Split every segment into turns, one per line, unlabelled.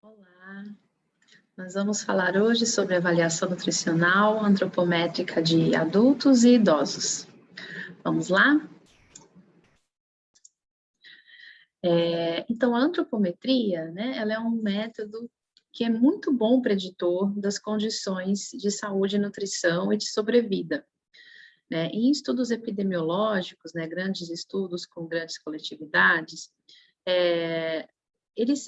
Olá, nós vamos falar hoje sobre avaliação nutricional antropométrica de adultos e idosos. Vamos lá? Então, a antropometria, né, ela é um método que é muito bom preditor das condições de saúde, nutrição e de sobrevida. Né? Em estudos epidemiológicos, né, grandes estudos com grandes coletividades,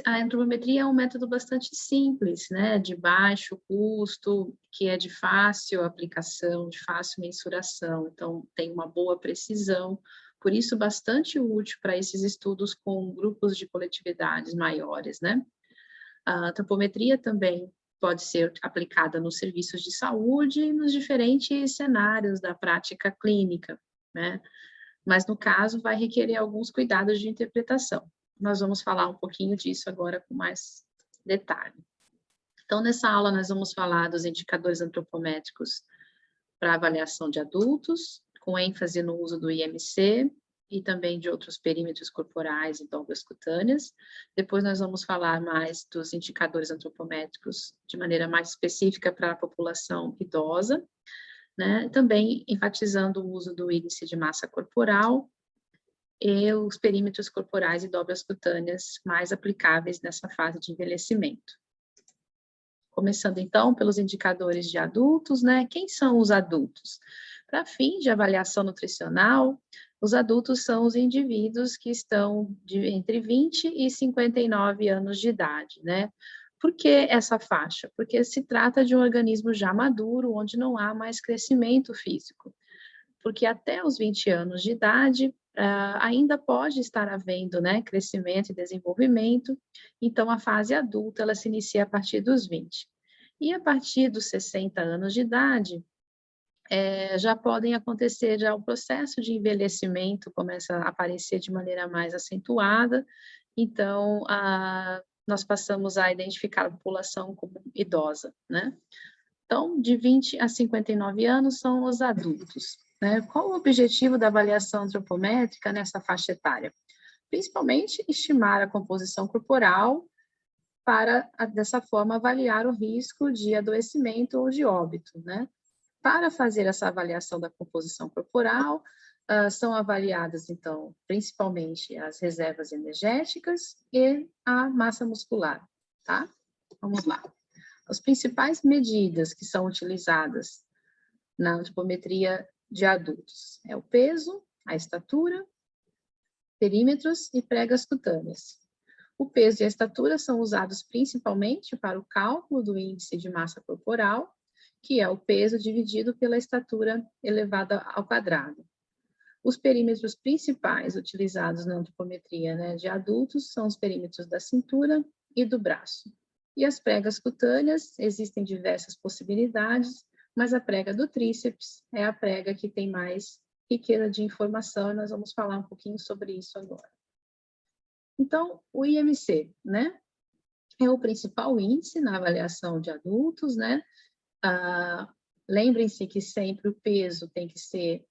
a antropometria é um método bastante simples, né, de baixo custo, que é de fácil aplicação, de fácil mensuração, então tem uma boa precisão, por isso bastante útil para esses estudos com grupos de coletividades maiores, né. A antropometria também pode ser aplicada nos serviços de saúde e nos diferentes cenários da prática clínica, né, mas no caso vai requerer alguns cuidados de interpretação. Nós vamos falar um pouquinho disso agora com mais detalhe. Então, nessa aula, nós vamos falar dos indicadores antropométricos para avaliação de adultos, com ênfase no uso do IMC e também de outros perímetros corporais e dobras cutâneas. Depois, nós vamos falar mais dos indicadores antropométricos de maneira mais específica para a população idosa, né? Também enfatizando o uso do índice de massa corporal e os perímetros corporais e dobras cutâneas mais aplicáveis nessa fase de envelhecimento. Começando então pelos indicadores de adultos, né? Quem são os adultos? Para fins de avaliação nutricional, os adultos são os indivíduos que estão entre 20 e 59 anos de idade, né? Por que essa faixa? Porque se trata de um organismo já maduro, onde não há mais crescimento físico. Porque até os 20 anos de idade, ainda pode estar havendo, né, crescimento e desenvolvimento, então a fase adulta, ela se inicia a partir dos 20. E a partir dos 60 anos de idade, já podem acontecer, já o processo de envelhecimento começa a aparecer de maneira mais acentuada, então nós passamos a identificar a população como idosa, né? Então, de 20 a 59 anos são os adultos, né? Qual o objetivo da avaliação antropométrica nessa faixa etária? Principalmente estimar a composição corporal para, dessa forma, avaliar o risco de adoecimento ou de óbito, né? Para fazer essa avaliação da composição corporal, são avaliadas, então, principalmente as reservas energéticas e a massa muscular, tá? Vamos lá. As principais medidas que são utilizadas na antropometria de adultos é o peso, a estatura, perímetros e pregas cutâneas. O peso e a estatura são usados principalmente para o cálculo do índice de massa corporal, que é o peso dividido pela estatura elevada ao quadrado. Os perímetros principais utilizados na antropometria, né, de adultos são os perímetros da cintura e do braço. E as pregas cutâneas, existem diversas possibilidades, mas a prega do tríceps é a prega que tem mais riqueza de informação e nós vamos falar um pouquinho sobre isso agora. Então, o IMC, né, é o principal índice na avaliação de adultos, né? Lembrem-se que sempre o peso tem que ser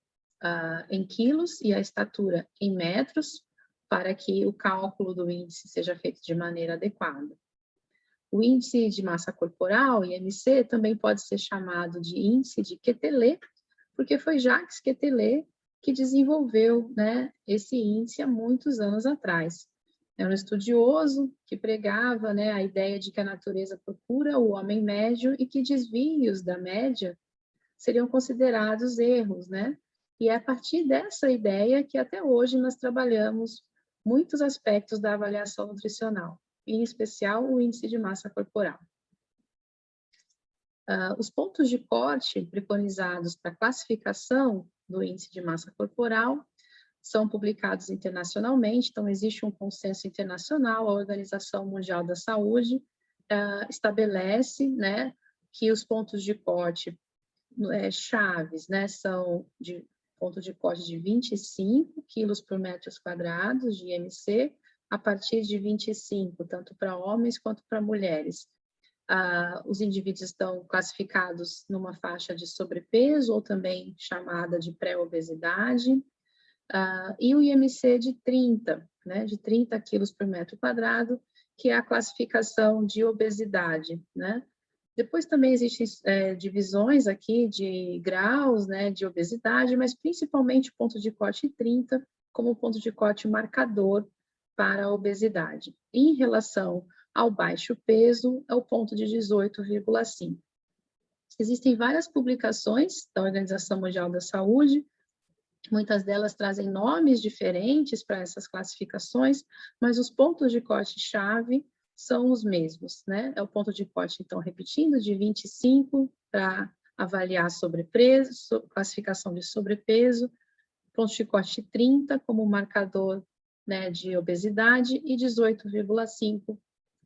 em quilos e a estatura em metros, para que o cálculo do índice seja feito de maneira adequada. O índice de massa corporal, IMC, também pode ser chamado de índice de Quetelet, porque foi Jacques Quetelet que desenvolveu, né, esse índice há muitos anos atrás. É um estudioso que pregava, né, a ideia de que a natureza procura o homem médio e que desvios da média seriam considerados erros, né? E é a partir dessa ideia que até hoje nós trabalhamos muitos aspectos da avaliação nutricional, em especial o índice de massa corporal. Os pontos de corte preconizados para classificação do índice de massa corporal são publicados internacionalmente, então existe um consenso internacional, a Organização Mundial da Saúde estabelece, né, que os pontos de corte chaves, né, são de ponto de corte de 25 quilos por metros quadrados de IMC, a partir de 25, tanto para homens quanto para mulheres. Os indivíduos estão classificados numa faixa de sobrepeso, ou também chamada de pré-obesidade, e o IMC de 30, né, de 30 quilos por metro quadrado, que é a classificação de obesidade, né? Depois também existem divisões aqui de graus, né, de obesidade, mas principalmente o ponto de corte 30 como ponto de corte marcador para a obesidade. Em relação ao baixo peso, é o ponto de 18,5. Existem várias publicações da Organização Mundial da Saúde, muitas delas trazem nomes diferentes para essas classificações, mas os pontos de corte-chave são os mesmos, né? É o ponto de corte, então, repetindo, de 25 para avaliar sobrepeso, classificação de sobrepeso, ponto de corte 30 como marcador, né, de obesidade e 18,5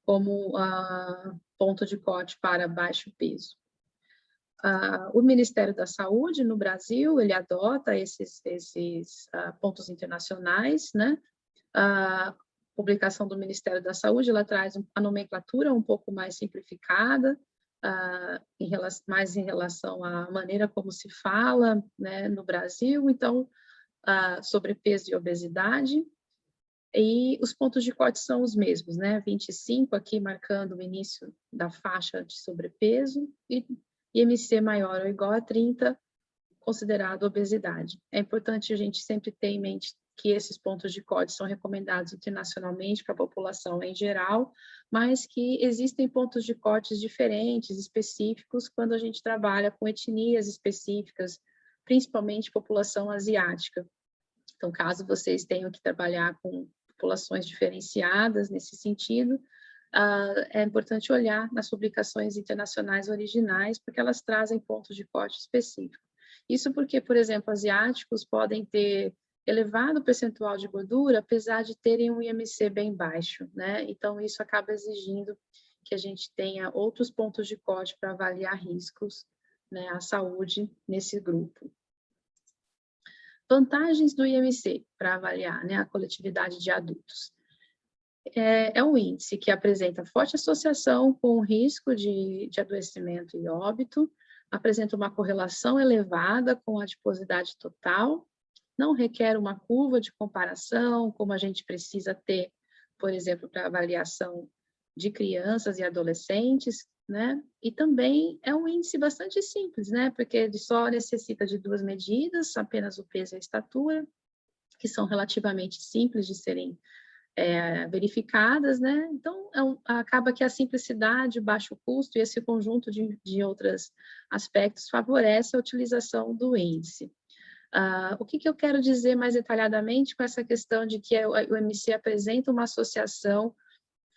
como ponto de corte para baixo peso. O Ministério da Saúde no Brasil, ele adota esses pontos internacionais, né? A publicação do Ministério da Saúde, ela traz a nomenclatura um pouco mais simplificada, mais em relação à maneira como se fala, né, no Brasil, então, sobrepeso e obesidade, e os pontos de corte são os mesmos, né, 25 aqui marcando o início da faixa de sobrepeso, e IMC maior ou igual a 30, considerado obesidade. É importante a gente sempre ter em mente que esses pontos de corte são recomendados internacionalmente para a população em geral, mas que existem pontos de cortes diferentes, específicos, quando a gente trabalha com etnias específicas, principalmente população asiática. Então, caso vocês tenham que trabalhar com populações diferenciadas nesse sentido, é importante olhar nas publicações internacionais originais, porque elas trazem pontos de corte específicos. Isso porque, por exemplo, asiáticos podem ter elevado percentual de gordura, apesar de terem um IMC bem baixo, né? Então, isso acaba exigindo que a gente tenha outros pontos de corte para avaliar riscos, né, à saúde nesse grupo. Vantagens do IMC para avaliar, né, a coletividade de adultos. É um índice que apresenta forte associação com o risco de adoecimento e óbito, apresenta uma correlação elevada com a adiposidade total, não requer uma curva de comparação, como a gente precisa ter, por exemplo, para avaliação de crianças e adolescentes, né? E também é um índice bastante simples, né? Porque ele só necessita de 2 medidas, apenas o peso e a estatura, que são relativamente simples de serem verificadas, né? Então, acaba que a simplicidade, o baixo custo e esse conjunto de outros aspectos favorece a utilização do índice. O que eu quero dizer mais detalhadamente com essa questão de que o IMC apresenta uma associação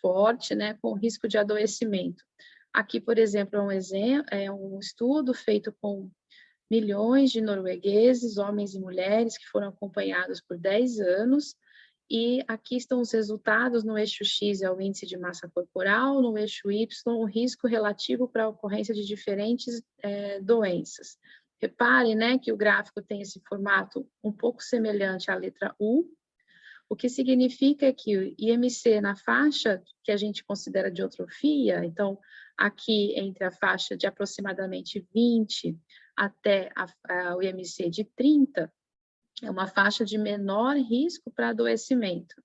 forte, né, com o risco de adoecimento? Aqui, por exemplo, é um estudo feito com milhões de noruegueses, homens e mulheres, que foram acompanhados por 10 anos, e aqui estão os resultados. No eixo X é o índice de massa corporal, no eixo Y o risco relativo para a ocorrência de diferentes doenças. Reparem, né, que o gráfico tem esse formato um pouco semelhante à letra U, o que significa que o IMC na faixa que a gente considera de eutrofia, então aqui entre a faixa de aproximadamente 20 até o IMC de 30, é uma faixa de menor risco para adoecimento.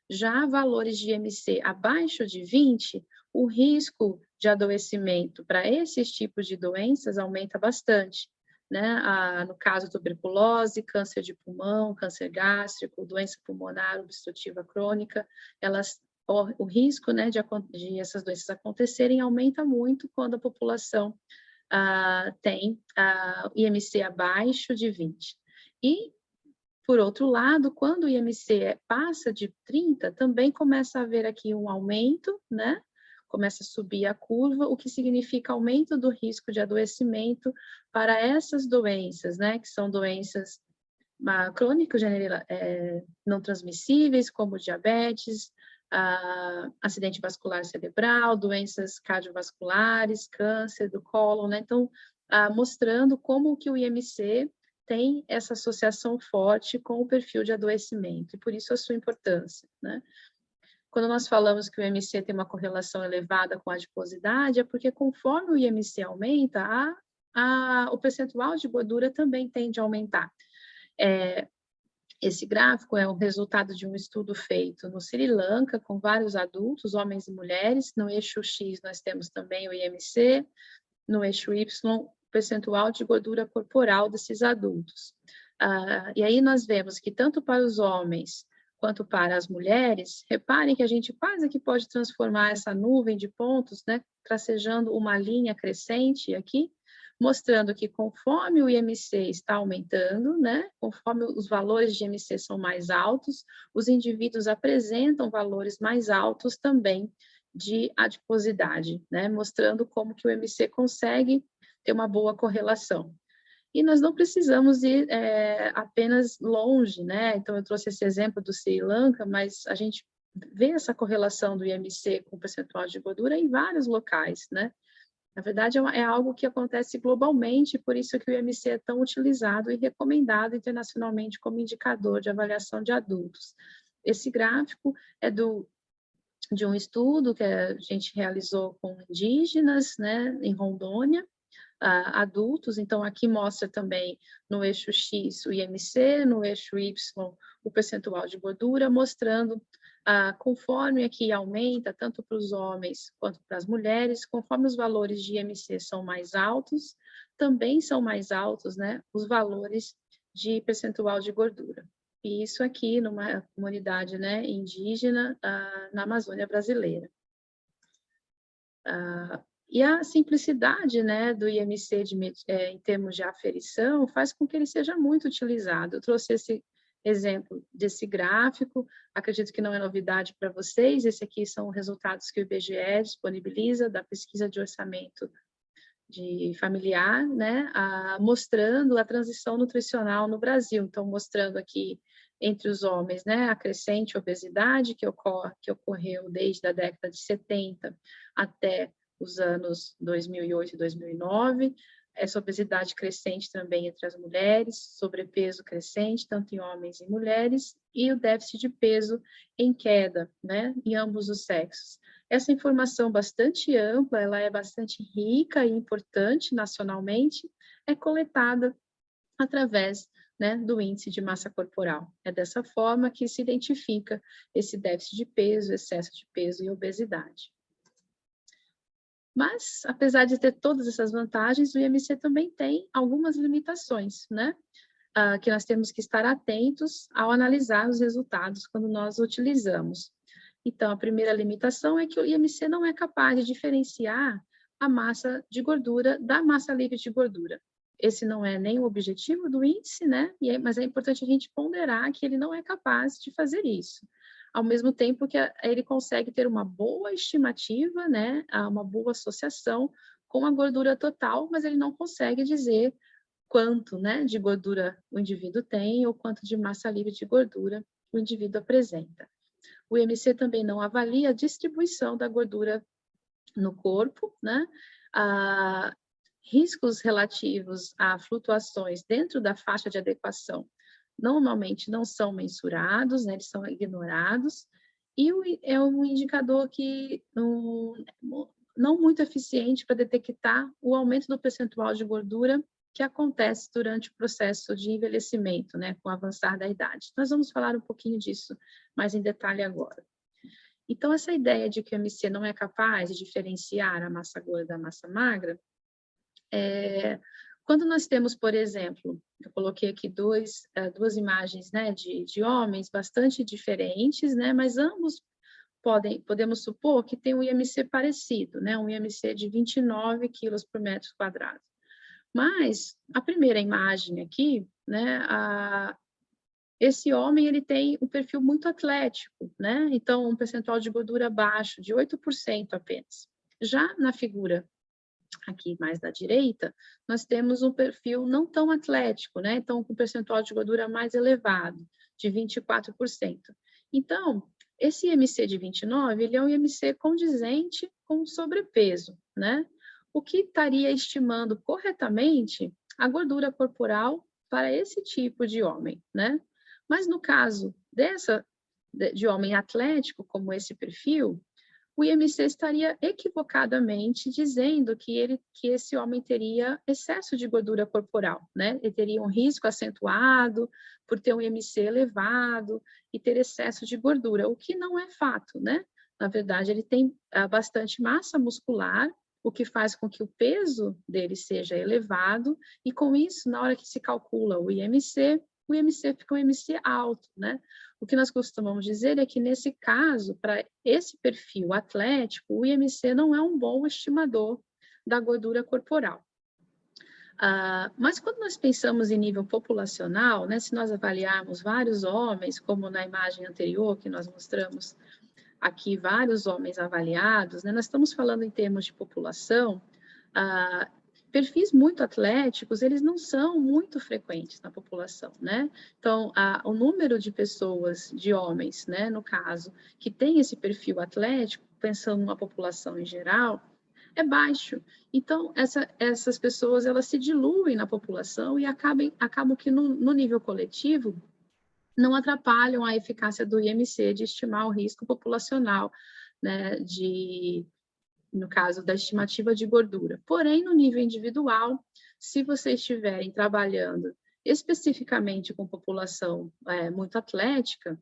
Já valores de IMC abaixo de 20, o risco de adoecimento para esses tipos de doenças aumenta bastante, né? No caso, tuberculose, câncer de pulmão, câncer gástrico, doença pulmonar obstrutiva crônica, o risco, né, de essas doenças acontecerem aumenta muito quando a população tem IMC abaixo de 20. E por outro lado, quando o IMC passa de 30, também começa a haver aqui um aumento, né? Começa a subir a curva, o que significa aumento do risco de adoecimento para essas doenças, né? Que são doenças crônicas, não transmissíveis, como diabetes, acidente vascular cerebral, doenças cardiovasculares, câncer do cólon, né? Então, mostrando como que o IMC tem essa associação forte com o perfil de adoecimento, e por isso a sua importância, né? Quando nós falamos que o IMC tem uma correlação elevada com a adiposidade, é porque conforme o IMC aumenta, o percentual de gordura também tende a aumentar. Esse gráfico é o resultado de um estudo feito no Sri Lanka com vários adultos, homens e mulheres. No eixo X nós temos também o IMC, no eixo Y, o percentual de gordura corporal desses adultos. E aí nós vemos que tanto para os homens quanto para as mulheres, reparem que a gente quase que pode transformar essa nuvem de pontos, né, tracejando uma linha crescente aqui, mostrando que conforme o IMC está aumentando, né, conforme os valores de IMC são mais altos, os indivíduos apresentam valores mais altos também de adiposidade, né, mostrando como que o IMC consegue ter uma boa correlação. E nós não precisamos ir apenas longe, né? Então, eu trouxe esse exemplo do Sri Lanka, mas a gente vê essa correlação do IMC com o percentual de gordura em vários locais, né? Na verdade, é algo que acontece globalmente, por isso que o IMC é tão utilizado e recomendado internacionalmente como indicador de avaliação de adultos. Esse gráfico é de um estudo que a gente realizou com indígenas, né, em Rondônia, adultos, então aqui mostra também no eixo X o IMC, no eixo Y o percentual de gordura, mostrando conforme aqui aumenta, tanto para os homens quanto para as mulheres, conforme os valores de IMC são mais altos, também são mais altos, né, os valores de percentual de gordura. E isso aqui numa comunidade, né, indígena na Amazônia brasileira. E a simplicidade, né, do IMC em termos de aferição faz com que ele seja muito utilizado. Eu trouxe esse exemplo desse gráfico, acredito que não é novidade para vocês, esse aqui são os resultados que o IBGE disponibiliza da pesquisa de orçamento de familiar, né, mostrando a transição nutricional no Brasil. Então, mostrando aqui entre os homens, né, a crescente obesidade que ocorreu desde a década de 70 até os anos 2008 e 2009, essa obesidade crescente também entre as mulheres, sobrepeso crescente, tanto em homens e mulheres, e o déficit de peso em queda, né, em ambos os sexos. Essa informação bastante ampla, ela é bastante rica e importante nacionalmente, é coletada através, né, do índice de massa corporal. É dessa forma que se identifica esse déficit de peso, excesso de peso e obesidade. Mas, apesar de ter todas essas vantagens, o IMC também tem algumas limitações, né? Que nós temos que estar atentos ao analisar os resultados quando nós o utilizamos. Então, a primeira limitação é que o IMC não é capaz de diferenciar a massa de gordura da massa livre de gordura. Esse não é nem o objetivo do índice, né? Mas é importante a gente ponderar que ele não é capaz de fazer isso. Ao mesmo tempo que ele consegue ter uma boa estimativa, né? Uma boa associação com a gordura total, mas ele não consegue dizer quanto, né, de gordura o indivíduo tem ou quanto de massa livre de gordura o indivíduo apresenta. O IMC também não avalia a distribuição da gordura no corpo, né? Riscos relativos a flutuações dentro da faixa de adequação normalmente não são mensurados, né? Eles são ignorados, e é um indicador que não muito eficiente para detectar o aumento do percentual de gordura que acontece durante o processo de envelhecimento, né, com o avançar da idade. Nós vamos falar um pouquinho disso mais em detalhe agora. Então, essa ideia de que o IMC não é capaz de diferenciar a massa gorda da massa magra, quando nós temos, por exemplo, eu coloquei aqui duas imagens, né, de homens bastante diferentes, né, mas ambos podemos supor que tem um IMC parecido, né, um IMC de 29 quilos por metro quadrado. Mas a primeira imagem aqui, né, esse homem ele tem um perfil muito atlético, né, então um percentual de gordura baixo, de 8% apenas. Já na figura aqui mais da direita, nós temos um perfil não tão atlético, né? Então, com percentual de gordura mais elevado, de 24%. Então, esse IMC de 29, ele é um IMC condizente com sobrepeso, né? O que estaria estimando corretamente a gordura corporal para esse tipo de homem, né? Mas no caso de homem atlético, como esse perfil, o IMC estaria equivocadamente dizendo que esse homem teria excesso de gordura corporal, né? Ele teria um risco acentuado por ter um IMC elevado e ter excesso de gordura, o que não é fato, né? Na verdade, ele tem bastante massa muscular, o que faz com que o peso dele seja elevado, e com isso, na hora que se calcula o IMC fica um IMC alto, né? O que nós costumamos dizer é que, nesse caso, para esse perfil atlético, o IMC não é um bom estimador da gordura corporal. Mas quando nós pensamos em nível populacional, né, se nós avaliarmos vários homens, como na imagem anterior que nós mostramos aqui, vários homens avaliados, né, nós estamos falando em termos de população, perfis muito atléticos, eles não são muito frequentes na população, né? Então, o número de pessoas, de homens, né, no caso, que tem esse perfil atlético, pensando numa população em geral, é baixo. Então, essas pessoas, elas se diluem na população e acabam que no nível coletivo não atrapalham a eficácia do IMC de estimar o risco populacional, né, no caso da estimativa de gordura. Porém, no nível individual, se vocês estiverem trabalhando especificamente com população muito atlética,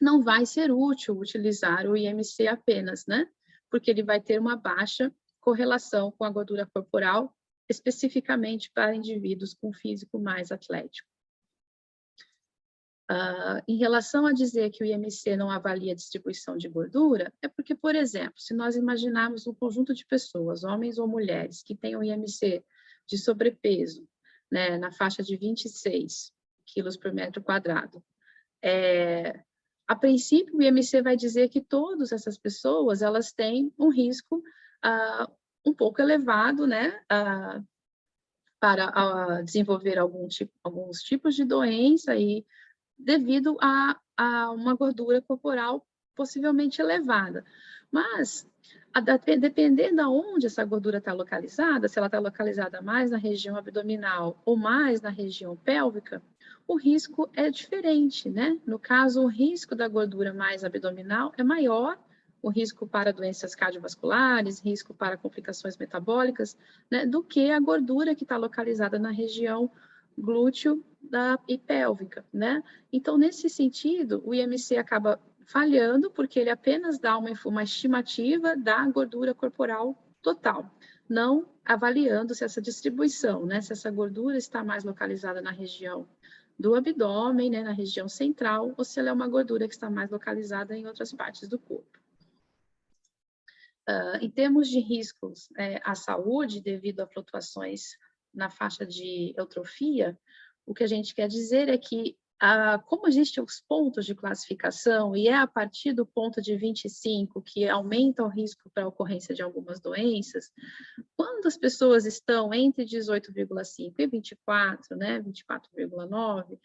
não vai ser útil utilizar o IMC apenas, né? Porque ele vai ter uma baixa correlação com a gordura corporal, especificamente para indivíduos com físico mais atlético. Em relação a dizer que o IMC não avalia a distribuição de gordura, é porque, por exemplo, se nós imaginarmos um conjunto de pessoas, homens ou mulheres, que tenham IMC de sobrepeso, né, na faixa de 26 quilos por metro quadrado, a princípio, o IMC vai dizer que todas essas pessoas, elas têm um risco um pouco elevado, né, para desenvolver alguns tipos de doença e devido a uma gordura corporal possivelmente elevada. Mas, dependendo de onde essa gordura está localizada, se ela está localizada mais na região abdominal ou mais na região pélvica, o risco é diferente, né? No caso, o risco da gordura mais abdominal é maior, o risco para doenças cardiovasculares, risco para complicações metabólicas, né, do que a gordura que está localizada na região glúteo e pélvica, né? Então, nesse sentido, o IMC acaba falhando porque ele apenas dá uma estimativa da gordura corporal total, não avaliando se essa distribuição, né, se essa gordura está mais localizada na região do abdômen, né, na região central, ou se ela é uma gordura que está mais localizada em outras partes do corpo. Em termos de riscos à saúde devido a flutuações na faixa de eutrofia, o que a gente quer dizer é que, como existem os pontos de classificação, e é a partir do ponto de 25 que aumenta o risco para a ocorrência de algumas doenças, quando as pessoas estão entre 18,5 e 24, né, 24,9,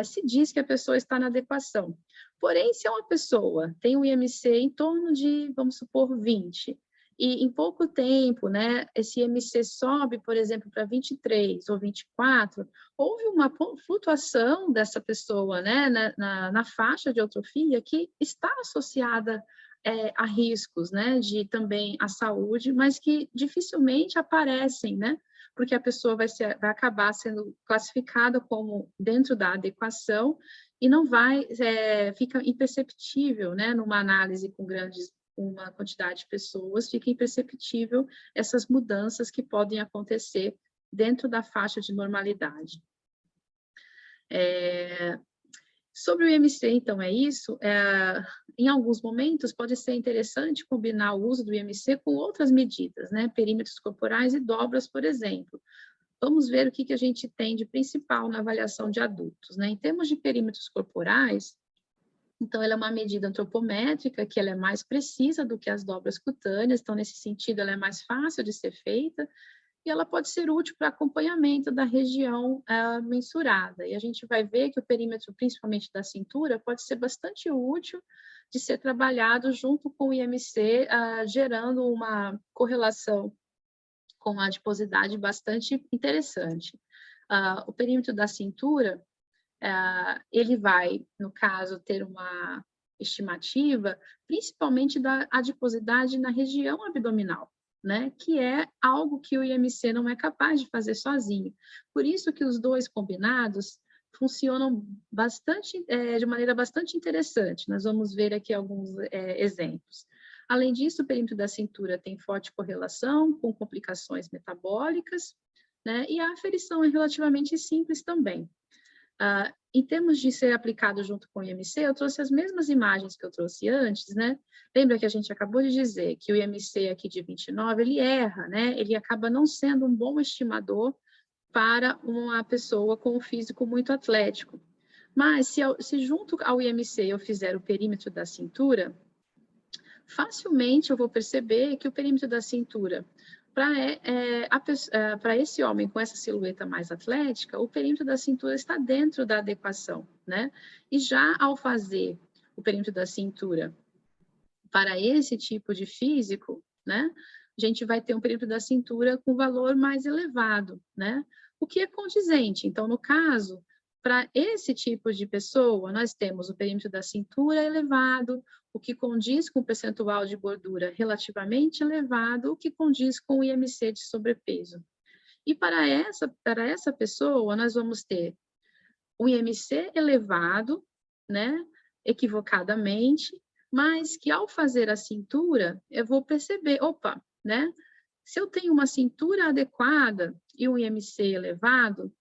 se diz que a pessoa está na adequação. Porém, se uma pessoa tem um IMC em torno de, vamos supor, 20, e em pouco tempo, né, esse IMC sobe, por exemplo, para 23 ou 24, houve uma flutuação dessa pessoa, né, na faixa de eutrofia que está associada a riscos, né, de também a saúde, mas que dificilmente aparecem, né, porque a pessoa vai acabar sendo classificada como dentro da adequação e não fica imperceptível, né, numa análise com uma quantidade de pessoas, fica imperceptível essas mudanças que podem acontecer dentro da faixa de normalidade. Sobre o IMC, então, é isso. Em alguns momentos, pode ser interessante combinar o uso do IMC com outras medidas, né? Perímetros corporais e dobras, por exemplo. Vamos ver o que a gente tem de principal na avaliação de adultos, né? Em termos de perímetros corporais, então, ela é uma medida antropométrica, que ela é mais precisa do que as dobras cutâneas, então, nesse sentido, ela é mais fácil de ser feita, e ela pode ser útil para acompanhamento da região mensurada. E a gente vai ver que o perímetro, principalmente da cintura, pode ser bastante útil de ser trabalhado junto com o IMC, gerando uma correlação com a adiposidade bastante interessante. O perímetro da cintura, ele vai, no caso, ter uma estimativa, principalmente da adiposidade na região abdominal, né? Que é algo que o IMC não é capaz de fazer sozinho. Por isso que os dois combinados funcionam bastante, de maneira bastante interessante. Nós vamos ver aqui alguns exemplos. Além disso, o perímetro da cintura tem forte correlação com complicações metabólicas, né? E a aferição é relativamente simples também. Em termos de ser aplicado junto com o IMC, eu trouxe as mesmas imagens que eu trouxe antes, né? Lembra que a gente acabou de dizer que o IMC aqui de 29, ele erra, né? Ele acaba não sendo um bom estimador para uma pessoa com um físico muito atlético. Mas se junto ao IMC eu fizer o perímetro da cintura, facilmente eu vou perceber que o perímetro da cintura, para esse homem com essa silhueta mais atlética, o perímetro da cintura está dentro da adequação, né? E já ao fazer o perímetro da cintura para esse tipo de físico, né? A gente vai ter um perímetro da cintura com valor mais elevado, né? O que é condizente. Então, no caso, para esse tipo de pessoa, nós temos o perímetro da cintura elevado, o que condiz com o percentual de gordura relativamente elevado, o que condiz com o IMC de sobrepeso. E para essa pessoa, nós vamos ter um IMC elevado, né, equivocadamente, mas que ao fazer a cintura, eu vou perceber, opa, né, se eu tenho uma cintura adequada e um IMC elevado,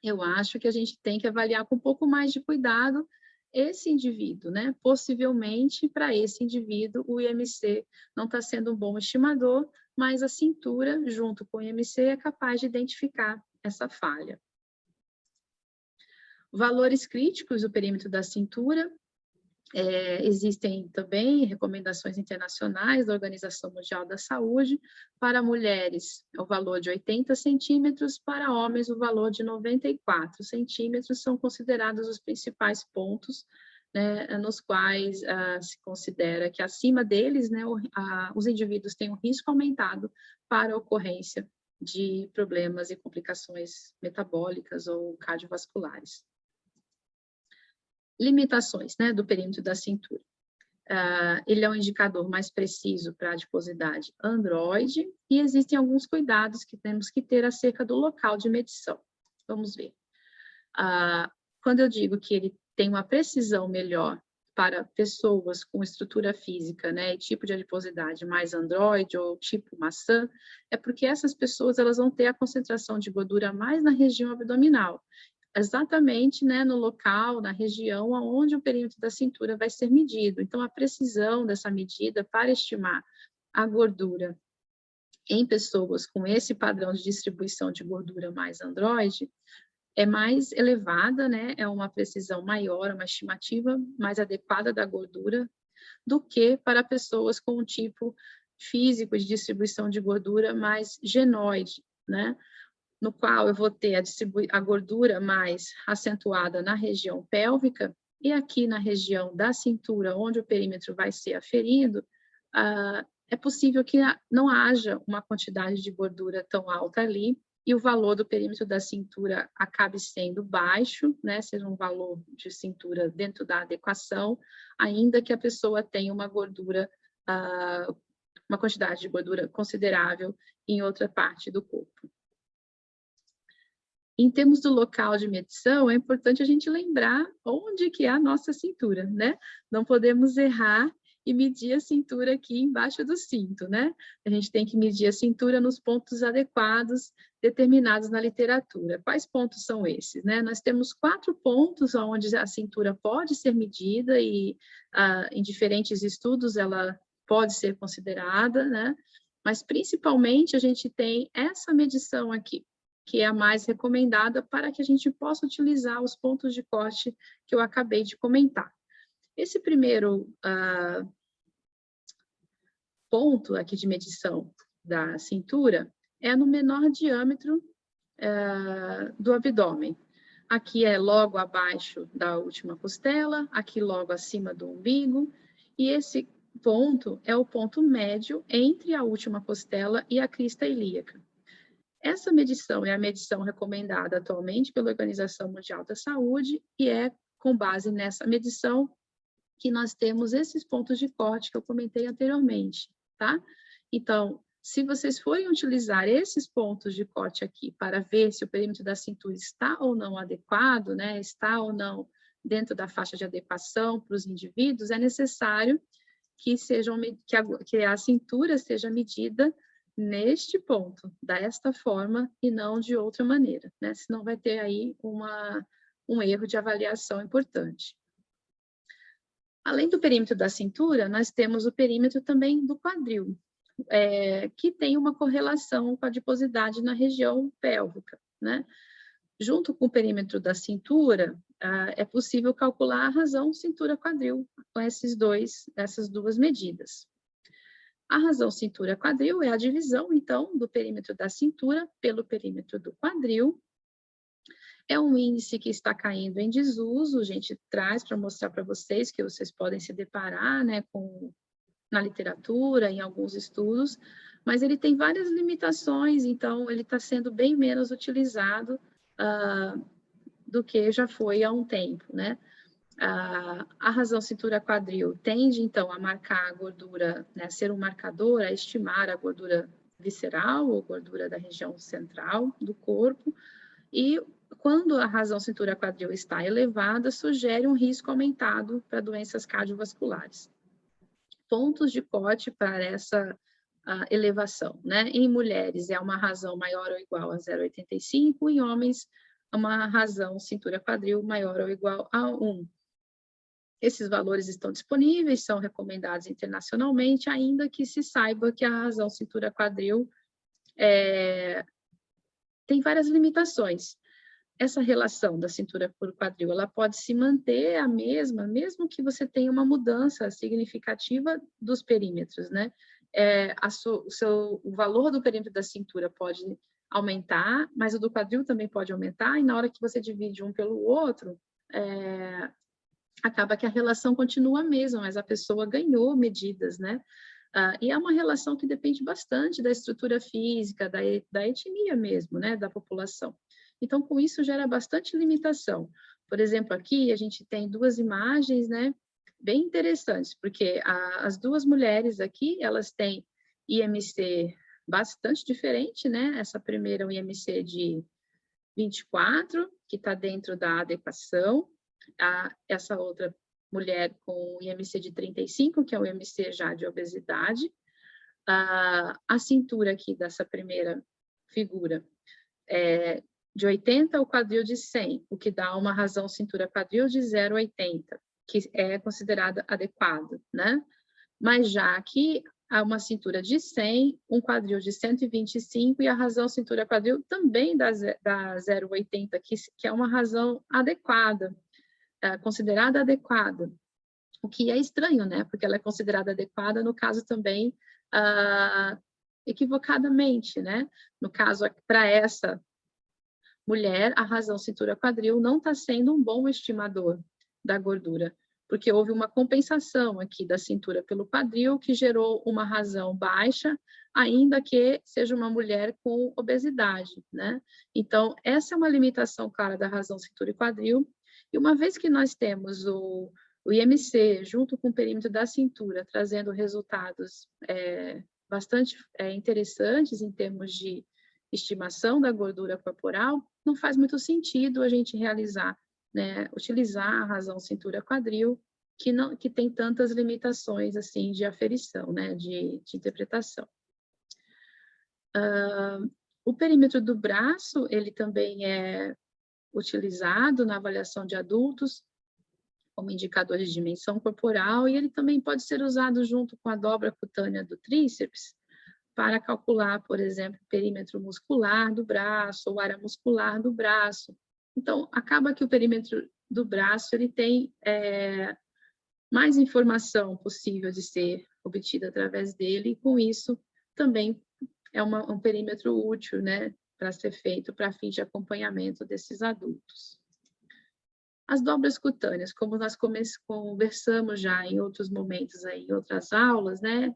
eu acho que a gente tem que avaliar com um pouco mais de cuidado esse indivíduo, né? Possivelmente, para esse indivíduo, o IMC não está sendo um bom estimador, mas a cintura, junto com o IMC, é capaz de identificar essa falha. Valores críticos do perímetro da cintura. Existem também recomendações internacionais da Organização Mundial da Saúde. Para mulheres, o valor de 80 centímetros, para homens, o valor de 94 centímetros são considerados os principais pontos, né, nos quais se considera que acima deles, né, os indivíduos têm um risco aumentado para a ocorrência de problemas e complicações metabólicas ou cardiovasculares. Limitações, né, do perímetro da cintura. Ele é um indicador mais preciso para a adiposidade androide e existem alguns cuidados que temos que ter acerca do local de medição. Vamos ver. Quando eu digo que ele tem uma precisão melhor para pessoas com estrutura física, né, e tipo de adiposidade mais androide ou tipo maçã, é porque essas pessoas elas vão ter a concentração de gordura mais na região abdominal, exatamente, né, no local, na região onde o perímetro da cintura vai ser medido. Então, a precisão dessa medida para estimar a gordura em pessoas com esse padrão de distribuição de gordura mais androide é mais elevada, né, é uma precisão maior, uma estimativa mais adequada da gordura do que para pessoas com um tipo físico de distribuição de gordura mais genoide, né? No qual eu vou ter a gordura mais acentuada na região pélvica e aqui na região da cintura, onde o perímetro vai ser aferido, é possível que não haja uma quantidade de gordura tão alta ali e o valor do perímetro da cintura acabe sendo baixo, né, seja um valor de cintura dentro da adequação, ainda que a pessoa tenha uma gordura, uma quantidade de gordura considerável em outra parte do corpo. Em termos do local de medição, é importante a gente lembrar onde que é a nossa cintura, né? Não podemos errar e medir a cintura aqui embaixo do cinto, né? A gente tem que medir a cintura nos pontos adequados, determinados na literatura. Quais pontos são esses, né? Nós temos 4 pontos onde a cintura pode ser medida e em diferentes estudos ela pode ser considerada, né? Mas principalmente a gente tem essa medição aqui, que é a mais recomendada para que a gente possa utilizar os pontos de corte que eu acabei de comentar. Esse primeiro ponto aqui de medição da cintura é no menor diâmetro do abdômen. Aqui é logo abaixo da última costela, aqui logo acima do umbigo, e esse ponto é o ponto médio entre a última costela e a crista ilíaca. Essa medição é a medição recomendada atualmente pela Organização Mundial da Saúde e é com base nessa medição que nós temos esses pontos de corte que eu comentei anteriormente, tá? Então, se vocês forem utilizar esses pontos de corte aqui para ver se o perímetro da cintura está ou não adequado, né? Está ou não dentro da faixa de adequação para os indivíduos, é necessário que a cintura seja medida neste ponto, desta forma e não de outra maneira, né? Senão vai ter aí um erro de avaliação importante. Além do perímetro da cintura, nós temos o perímetro também do quadril, que tem uma correlação com a adiposidade na região pélvica, né? Junto com o perímetro da cintura, é possível calcular a razão cintura-quadril com essas duas medidas. A razão cintura-quadril é a divisão, então, do perímetro da cintura pelo perímetro do quadril. É um índice que está caindo em desuso, a gente traz para mostrar para vocês que vocês podem se deparar, né, na literatura, em alguns estudos, mas ele tem várias limitações, então ele está sendo bem menos utilizado do que já foi há um tempo, né? A razão cintura-quadril tende, então, a marcar a gordura, né, ser um marcador, a estimar a gordura visceral ou gordura da região central do corpo, e quando a razão cintura-quadril está elevada, sugere um risco aumentado para doenças cardiovasculares. Pontos de corte para essa elevação, né? Em mulheres é uma razão maior ou igual a 0,85, em homens uma razão cintura-quadril maior ou igual a 1. Esses valores estão disponíveis, são recomendados internacionalmente, ainda que se saiba que a razão cintura-quadril tem várias limitações. Essa relação da cintura por quadril, ela pode se manter a mesma, mesmo que você tenha uma mudança significativa dos perímetros, né? O valor do perímetro da cintura pode aumentar, mas o do quadril também pode aumentar, e na hora que você divide um pelo outro, acaba que a relação continua a mesma, mas a pessoa ganhou medidas, né? E é uma relação que depende bastante da estrutura física, da etnia mesmo, né? Da população. Então, com isso, gera bastante limitação. Por exemplo, aqui a gente tem duas imagens, né? Bem interessantes, porque as duas mulheres aqui, elas têm IMC bastante diferente, né? Essa primeira é um IMC de 24, que está dentro da adequação. Essa outra mulher com IMC de 35, que é o IMC já de obesidade. A cintura aqui dessa primeira figura é de 80, o quadril de 100, o que dá uma razão cintura-quadril de 0,80, que é considerada adequada, né? Mas já aqui há uma cintura de 100, um quadril de 125 e a razão cintura-quadril também da 0,80, que é uma razão adequada, considerada adequada. O que é estranho, né? Porque ela é considerada adequada, no caso também, equivocadamente, né? No caso, para essa mulher, a razão cintura-quadril não está sendo um bom estimador da gordura, porque houve uma compensação aqui da cintura pelo quadril, que gerou uma razão baixa, ainda que seja uma mulher com obesidade, né? Então, essa é uma limitação clara da razão cintura e quadril, e uma vez que nós temos o IMC junto com o perímetro da cintura, trazendo resultados bastante interessantes em termos de estimação da gordura corporal, não faz muito sentido a gente realizar, né, utilizar a razão cintura-quadril, que tem tantas limitações assim de aferição, né, de interpretação. O perímetro do braço, ele também é utilizado na avaliação de adultos como indicador de dimensão corporal, e ele também pode ser usado junto com a dobra cutânea do tríceps, para calcular, por exemplo, o perímetro muscular do braço ou área muscular do braço. Então, acaba que o perímetro do braço ele tem mais informação possível de ser obtida através dele, e com isso também é um perímetro útil, né, para ser feito para fins de acompanhamento desses adultos. As dobras cutâneas, como nós conversamos já em outros momentos, aí, em outras aulas, né,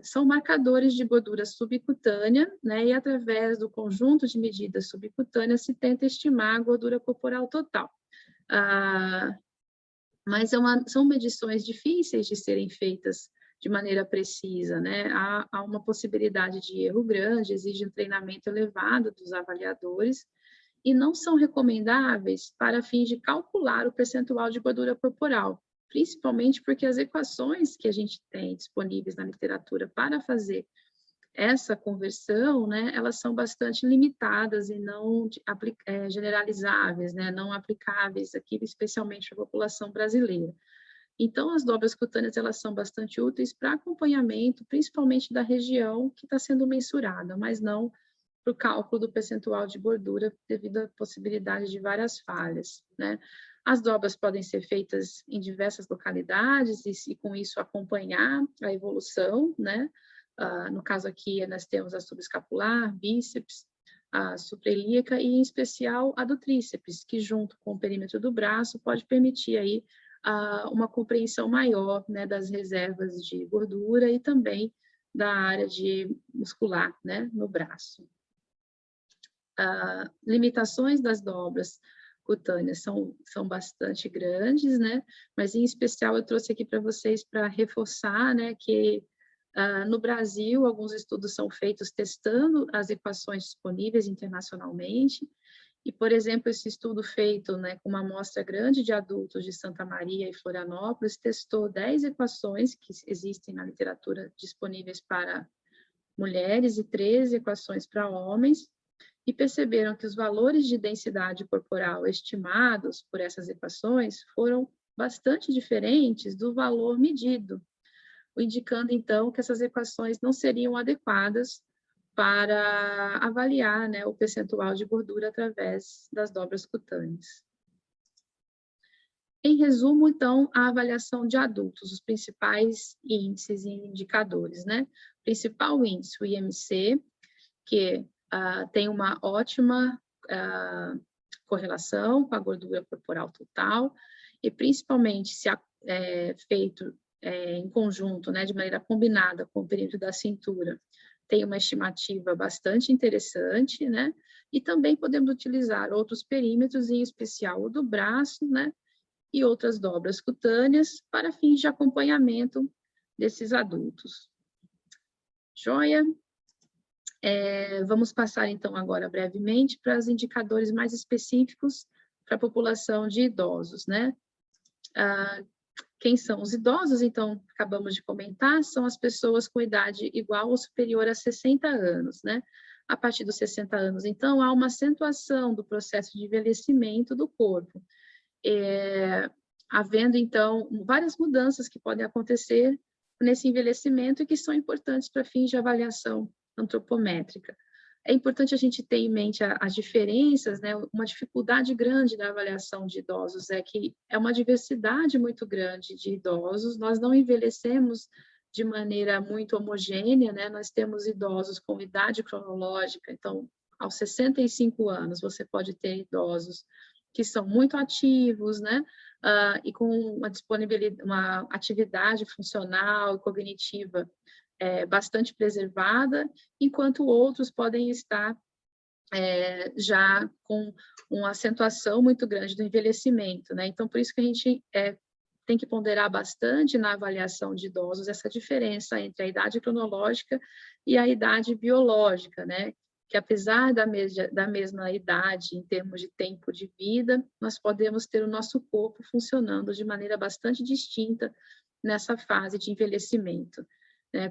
são marcadores de gordura subcutânea, né, e através do conjunto de medidas subcutâneas se tenta estimar a gordura corporal total. mas são medições difíceis de serem feitas de maneira precisa, né? Há uma possibilidade de erro grande, exige um treinamento elevado dos avaliadores, e não são recomendáveis para fins de calcular o percentual de gordura corporal, principalmente porque as equações que a gente tem disponíveis na literatura para fazer essa conversão, né, elas são bastante limitadas e não generalizáveis, né, não aplicáveis aqui, especialmente para a população brasileira. Então, as dobras cutâneas, elas são bastante úteis para acompanhamento, principalmente da região que está sendo mensurada, mas não para o cálculo do percentual de gordura, devido à possibilidade de várias falhas, né? As dobras podem ser feitas em diversas localidades e com isso acompanhar a evolução, né? No caso aqui, nós temos a subescapular, bíceps, a suprailíaca e, em especial, a do tríceps, que junto com o perímetro do braço pode permitir aí uma compreensão maior, né, das reservas de gordura e também da área muscular, né, no braço. Limitações das dobras cutâneas são bastante grandes, né? Mas em especial eu trouxe aqui para vocês para reforçar, né, que no Brasil alguns estudos são feitos testando as equações disponíveis internacionalmente. E, por exemplo, esse estudo feito, né, com uma amostra grande de adultos de Santa Maria e Florianópolis testou 10 equações que existem na literatura disponíveis para mulheres e 13 equações para homens, e perceberam que os valores de densidade corporal estimados por essas equações foram bastante diferentes do valor medido, indicando, então, que essas equações não seriam adequadas para avaliar, né, o percentual de gordura através das dobras cutâneas. Em resumo, então, a avaliação de adultos, os principais índices e indicadores, né? O principal índice, o IMC, que tem uma ótima correlação com a gordura corporal total, e principalmente se feito em conjunto, né, de maneira combinada com o perímetro da cintura, tem uma estimativa bastante interessante, né? E também podemos utilizar outros perímetros, em especial o do braço, né? E outras dobras cutâneas para fins de acompanhamento desses adultos. Joia? Vamos passar, então, agora brevemente para os indicadores mais específicos para a população de idosos, né? Quem são os idosos? Então, acabamos de comentar, são as pessoas com idade igual ou superior a 60 anos, né? A partir dos 60 anos, então, há uma acentuação do processo de envelhecimento do corpo, havendo, então, várias mudanças que podem acontecer nesse envelhecimento e que são importantes para fins de avaliação antropométrica. É importante a gente ter em mente as diferenças, né? Uma dificuldade grande na avaliação de idosos é que é uma diversidade muito grande de idosos, nós não envelhecemos de maneira muito homogênea, né? Nós temos idosos com idade cronológica, então, aos 65 anos, você pode ter idosos que são muito ativos, né? E com uma disponibilidade, uma atividade funcional e cognitiva bastante preservada, enquanto outros podem estar já com uma acentuação muito grande do envelhecimento, né? Então, por isso que a gente tem que ponderar bastante na avaliação de idosos essa diferença entre a idade cronológica e a idade biológica, né? Que apesar da mesma idade em termos de tempo de vida, nós podemos ter o nosso corpo funcionando de maneira bastante distinta nessa fase de envelhecimento, né,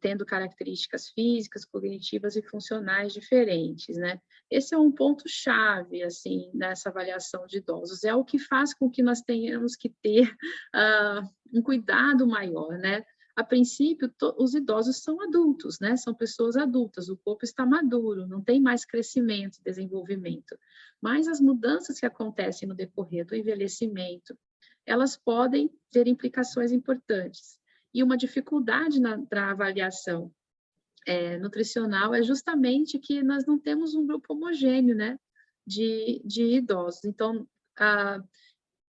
tendo características físicas, cognitivas e funcionais diferentes, né? Esse é um ponto-chave, assim, nessa avaliação de idosos, é o que faz com que nós tenhamos que ter um cuidado maior, né? A princípio, os idosos são adultos, né? São pessoas adultas, o corpo está maduro, não tem mais crescimento, desenvolvimento. Mas as mudanças que acontecem no decorrer do envelhecimento, elas podem ter implicações importantes. E uma dificuldade para a avaliação nutricional é justamente que nós não temos um grupo homogêneo, né, de idosos. Então,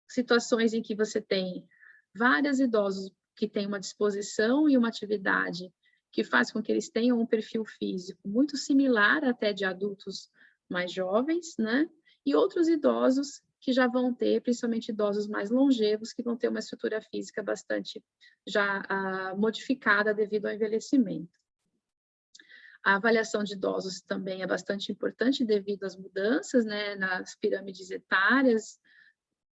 situações em que você tem vários idosos que têm uma disposição e uma atividade que faz com que eles tenham um perfil físico muito similar até de adultos mais jovens, né, e outros idosos que já vão ter, principalmente idosos mais longevos, que vão ter uma estrutura física bastante já modificada devido ao envelhecimento. A avaliação de idosos também é bastante importante devido às mudanças, né, nas pirâmides etárias,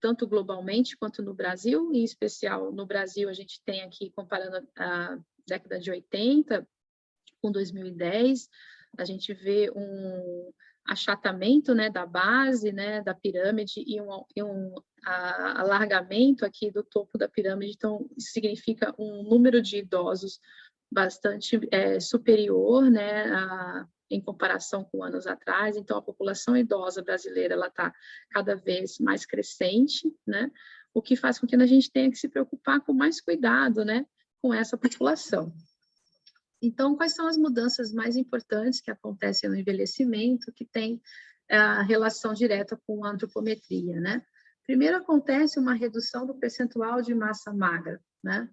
tanto globalmente quanto no Brasil, em especial no Brasil a gente tem aqui, comparando a década de 80 com 2010, a gente vê um achatamento, né, da base, né, da pirâmide e um alargamento aqui do topo da pirâmide. Então, isso significa um número de idosos bastante superior, né, em comparação com anos atrás. Então, a população idosa brasileira ela está cada vez mais crescente, né, o que faz com que a gente tenha que se preocupar com mais cuidado, né, com essa população. Então, quais são as mudanças mais importantes que acontecem no envelhecimento, que tem a relação direta com a antropometria, né? Primeiro, acontece uma redução do percentual de massa magra, né?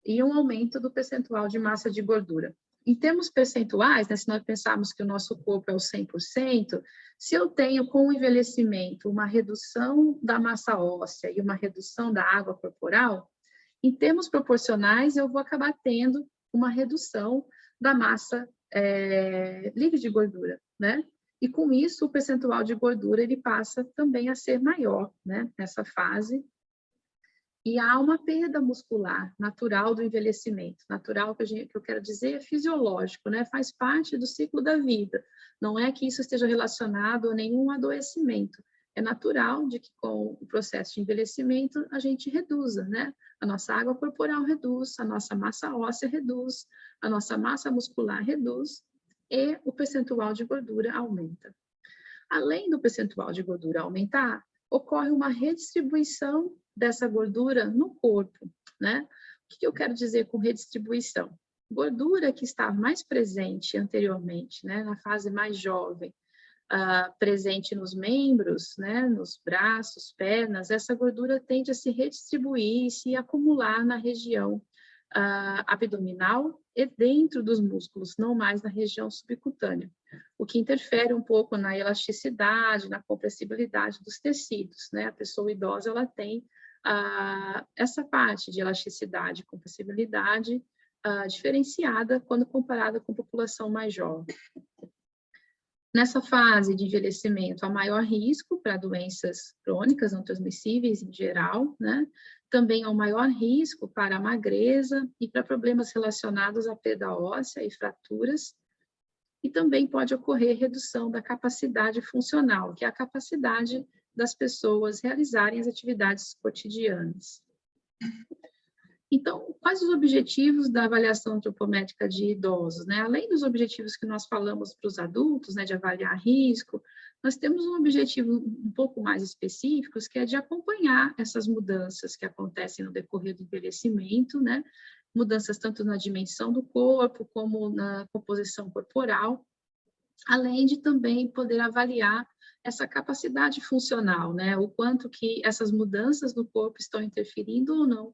E um aumento do percentual de massa de gordura. Em termos percentuais, né, se nós pensarmos que o nosso corpo é o 100%, se eu tenho com o envelhecimento uma redução da massa óssea e uma redução da água corporal, em termos proporcionais, eu vou acabar tendo uma redução da massa livre de gordura, né? E com isso, o percentual de gordura ele passa também a ser maior, né? Nessa fase. E há uma perda muscular natural do envelhecimento. Natural, que eu quero dizer, é fisiológico, né? Faz parte do ciclo da vida. Não é que isso esteja relacionado a nenhum adoecimento. É natural de que com o processo de envelhecimento a gente reduza, né? A nossa água corporal reduz, a nossa massa óssea reduz, a nossa massa muscular reduz e o percentual de gordura aumenta. Além do percentual de gordura aumentar, ocorre uma redistribuição dessa gordura no corpo, né? O que eu quero dizer com redistribuição? Gordura que estava mais presente anteriormente, né, na fase mais jovem, presente nos membros, né, nos braços, pernas, essa gordura tende a se redistribuir e se acumular na região abdominal e dentro dos músculos, não mais na região subcutânea, o que interfere um pouco na elasticidade, na compressibilidade dos tecidos, né? A pessoa idosa, ela tem essa parte de elasticidade e compressibilidade diferenciada quando comparada com a população mais jovem. Nessa fase de envelhecimento, há maior risco para doenças crônicas não transmissíveis em geral, né? Também há um maior risco para a magreza e para problemas relacionados à perda óssea e fraturas. E também pode ocorrer redução da capacidade funcional, que é a capacidade das pessoas realizarem as atividades cotidianas. Então, quais os objetivos da avaliação antropométrica de idosos, né? Além dos objetivos que nós falamos para os adultos, né, de avaliar risco, nós temos um objetivo um pouco mais específico, que é de acompanhar essas mudanças que acontecem no decorrer do envelhecimento, né? Mudanças tanto na dimensão do corpo, como na composição corporal, além de também poder avaliar essa capacidade funcional, né? O quanto que essas mudanças no corpo estão interferindo ou não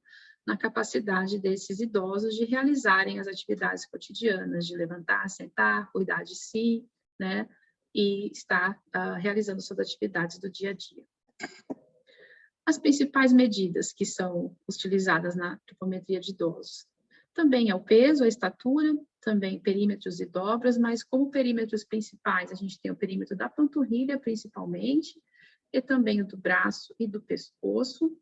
na capacidade desses idosos de realizarem as atividades cotidianas, de levantar, sentar, cuidar de si, né? E estar realizando suas atividades do dia a dia. As principais medidas que são utilizadas na antropometria de idosos também é o peso, a estatura, também perímetros e dobras, mas como perímetros principais, a gente tem o perímetro da panturrilha, principalmente, e também o do braço e do pescoço,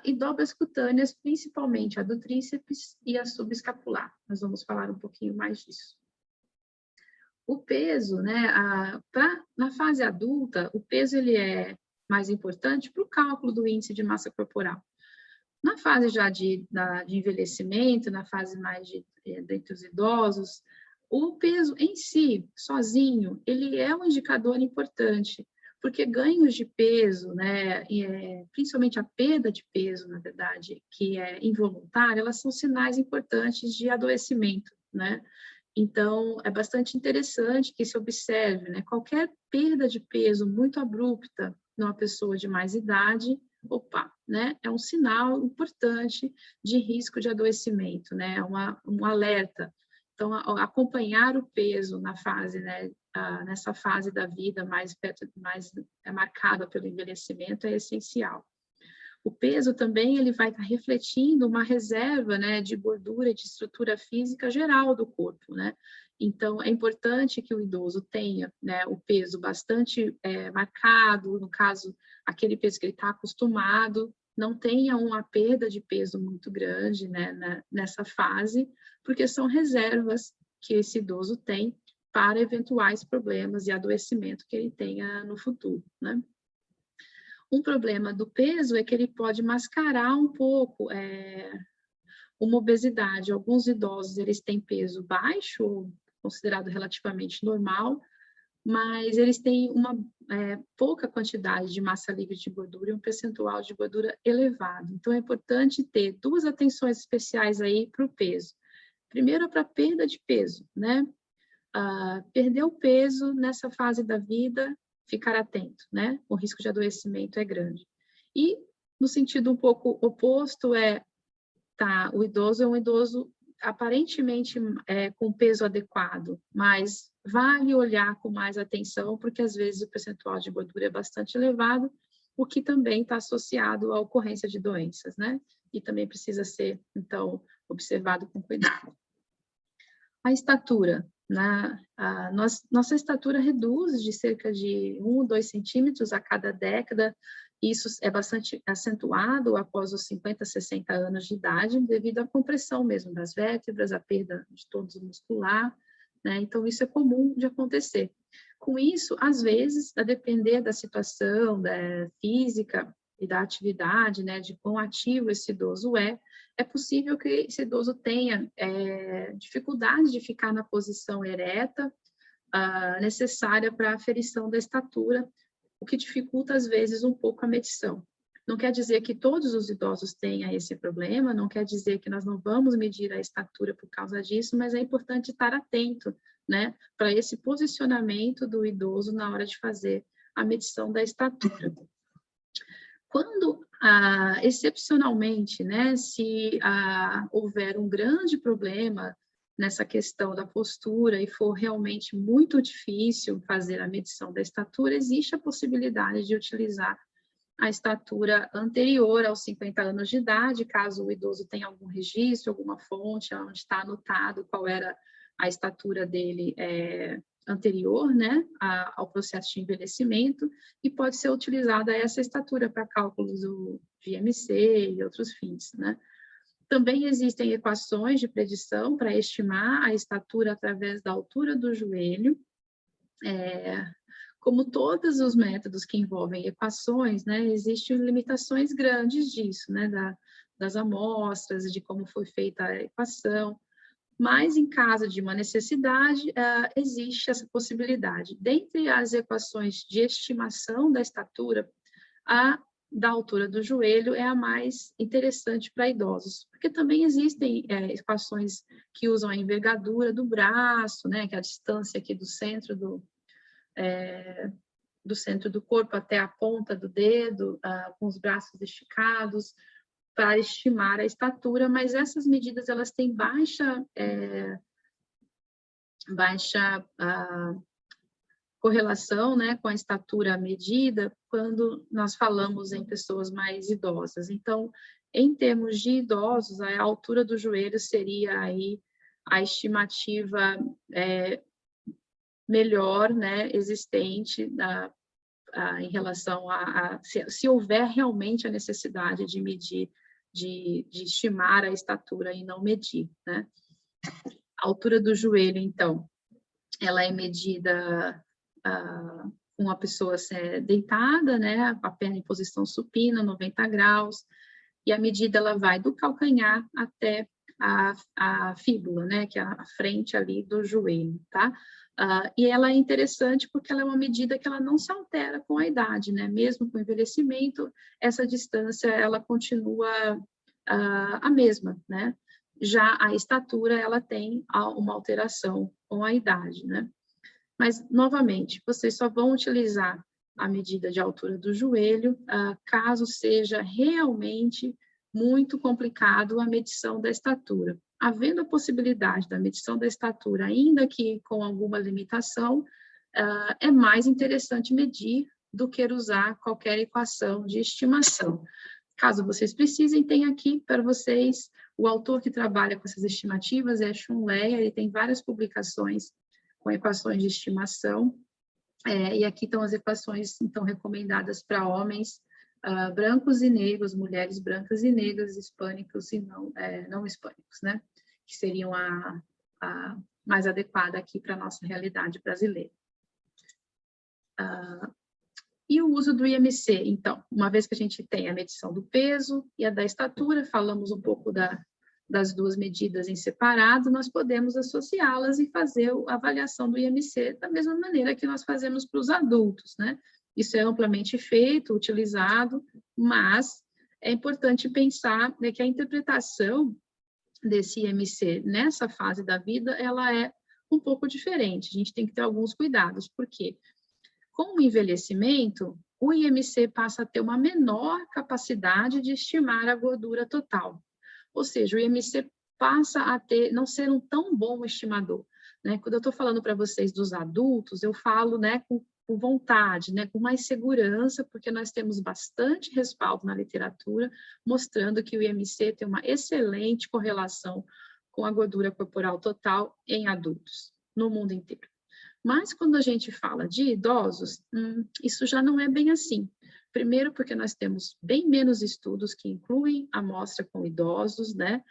e dobras cutâneas, principalmente a do tríceps e a subescapular. Nós vamos falar um pouquinho mais disso. O peso, né, na fase adulta, o peso ele é mais importante para o cálculo do índice de massa corporal. Na fase já de envelhecimento, na fase mais dentre os idosos, o peso em si, sozinho, ele é um indicador importante, porque ganhos de peso, né, principalmente a perda de peso, na verdade, que é involuntária, elas são sinais importantes de adoecimento, né? Então, é bastante interessante que se observe, né, qualquer perda de peso muito abrupta numa pessoa de mais idade, né, é um sinal importante de risco de adoecimento, né, um alerta Então, acompanhar o peso na fase, né, nessa fase da vida mais marcada pelo envelhecimento é essencial. O peso também ele vai estar refletindo uma reserva, né, de gordura e de estrutura física geral do corpo, né? Então, é importante que o idoso tenha, né, o peso bastante marcado, no caso, aquele peso que ele está acostumado, não tenha uma perda de peso muito grande, né, nessa fase, porque são reservas que esse idoso tem para eventuais problemas e adoecimento que ele tenha no futuro, né? Um problema do peso é que ele pode mascarar um pouco uma obesidade. Alguns idosos, eles têm peso baixo, considerado relativamente normal, mas eles têm uma pouca quantidade de massa livre de gordura e um percentual de gordura elevado. Então, é importante ter duas atenções especiais aí para o peso. Primeiro, para a perda de peso, né? Perder o peso nessa fase da vida, ficar atento, né? O risco de adoecimento é grande. E, no sentido um pouco oposto, o idoso é um idoso aparentemente com peso adequado, mas vale olhar com mais atenção, porque às vezes o percentual de gordura é bastante elevado, o que também está associado à ocorrência de doenças, né? E também precisa ser, então, observado com cuidado. A estatura, nossa estatura reduz de cerca de 1 ou 2 centímetros a cada década. Isso é bastante acentuado após os 50, 60 anos de idade, devido à compressão mesmo das vértebras, à perda de tônus muscular, né? Então, isso é comum de acontecer. Com isso, às vezes, a depender da situação física e da atividade, né, de quão ativo esse idoso é possível que esse idoso tenha dificuldade de ficar na posição ereta necessária para a aferição da estatura, o que dificulta, às vezes, um pouco a medição. Não quer dizer que todos os idosos tenham esse problema, não quer dizer que nós não vamos medir a estatura por causa disso, mas é importante estar atento, né, para esse posicionamento do idoso na hora de fazer a medição da estatura. Quando, excepcionalmente, né, se houver um grande problema nessa questão da postura e for realmente muito difícil fazer a medição da estatura, existe a possibilidade de utilizar a estatura anterior aos 50 anos de idade, caso o idoso tenha algum registro, alguma fonte onde está anotado qual era a estatura dele anterior, né, ao processo de envelhecimento, e pode ser utilizada essa estatura para cálculos do IMC e outros fins, né. Também existem equações de predição para estimar a estatura através da altura do joelho. Como todos os métodos que envolvem equações, né, existem limitações grandes disso, né, das amostras, de como foi feita a equação, mas em caso de uma necessidade, existe essa possibilidade. Dentre as equações de estimação da estatura, a da altura do joelho é a mais interessante para idosos, porque também existem equações que usam a envergadura do braço, né, que é a distância aqui do centro do corpo até a ponta do dedo, com os braços esticados, para estimar a estatura, mas essas medidas elas têm baixa correlação, né, com a estatura medida quando nós falamos em pessoas mais idosas. Então, em termos de idosos, a altura do joelho seria aí a estimativa melhor, né, existente em relação se houver realmente a necessidade de medir, de estimar a estatura e não medir, né? A altura do joelho, então, ela é medida com a pessoa deitada, né, a perna em posição supina, 90 graus, e a medida ela vai do calcanhar até a fíbula, né, que é a frente ali do joelho, tá? E ela é interessante porque ela é uma medida que ela não se altera com a idade, né? Mesmo com o envelhecimento, essa distância ela continua a mesma, né? Já a estatura ela tem uma alteração com a idade, né? Mas, novamente, vocês só vão utilizar a medida de altura do joelho caso seja realmente muito complicado a medição da estatura. havendo a possibilidade da medição da estatura, ainda que com alguma limitação, é mais interessante medir do que usar qualquer equação de estimação. Caso vocês precisem, tem aqui para vocês o autor que trabalha com essas estimativas, é Shun Leia, ele tem várias publicações com equações de estimação, e aqui estão as equações, então, recomendadas para homens brancos e negros, mulheres brancas e negras, hispânicos e não hispânicos, né? Que seriam a mais adequada aqui para a nossa realidade brasileira. E o uso do IMC, então, uma vez que a gente tem a medição do peso e a da estatura, falamos um pouco das duas medidas em separado, nós podemos associá-las e fazer a avaliação do IMC da mesma maneira que nós fazemos para os adultos, né? Isso é amplamente feito, utilizado, mas é importante pensar, né, que a interpretação desse IMC nessa fase da vida, ela é um pouco diferente. A gente tem que ter alguns cuidados, porque com o envelhecimento, o IMC passa a ter uma menor capacidade de estimar a gordura total. Ou seja, o IMC passa a não ser um tão bom estimador, né? Quando eu estou falando para vocês dos adultos, eu falo, né, com vontade, né, com mais segurança, porque nós temos bastante respaldo na literatura, mostrando que o IMC tem uma excelente correlação com a gordura corporal total em adultos, no mundo inteiro. Mas quando a gente fala de idosos, isso já não é bem assim. Primeiro, porque nós temos bem menos estudos que incluem a amostra com idosos, né?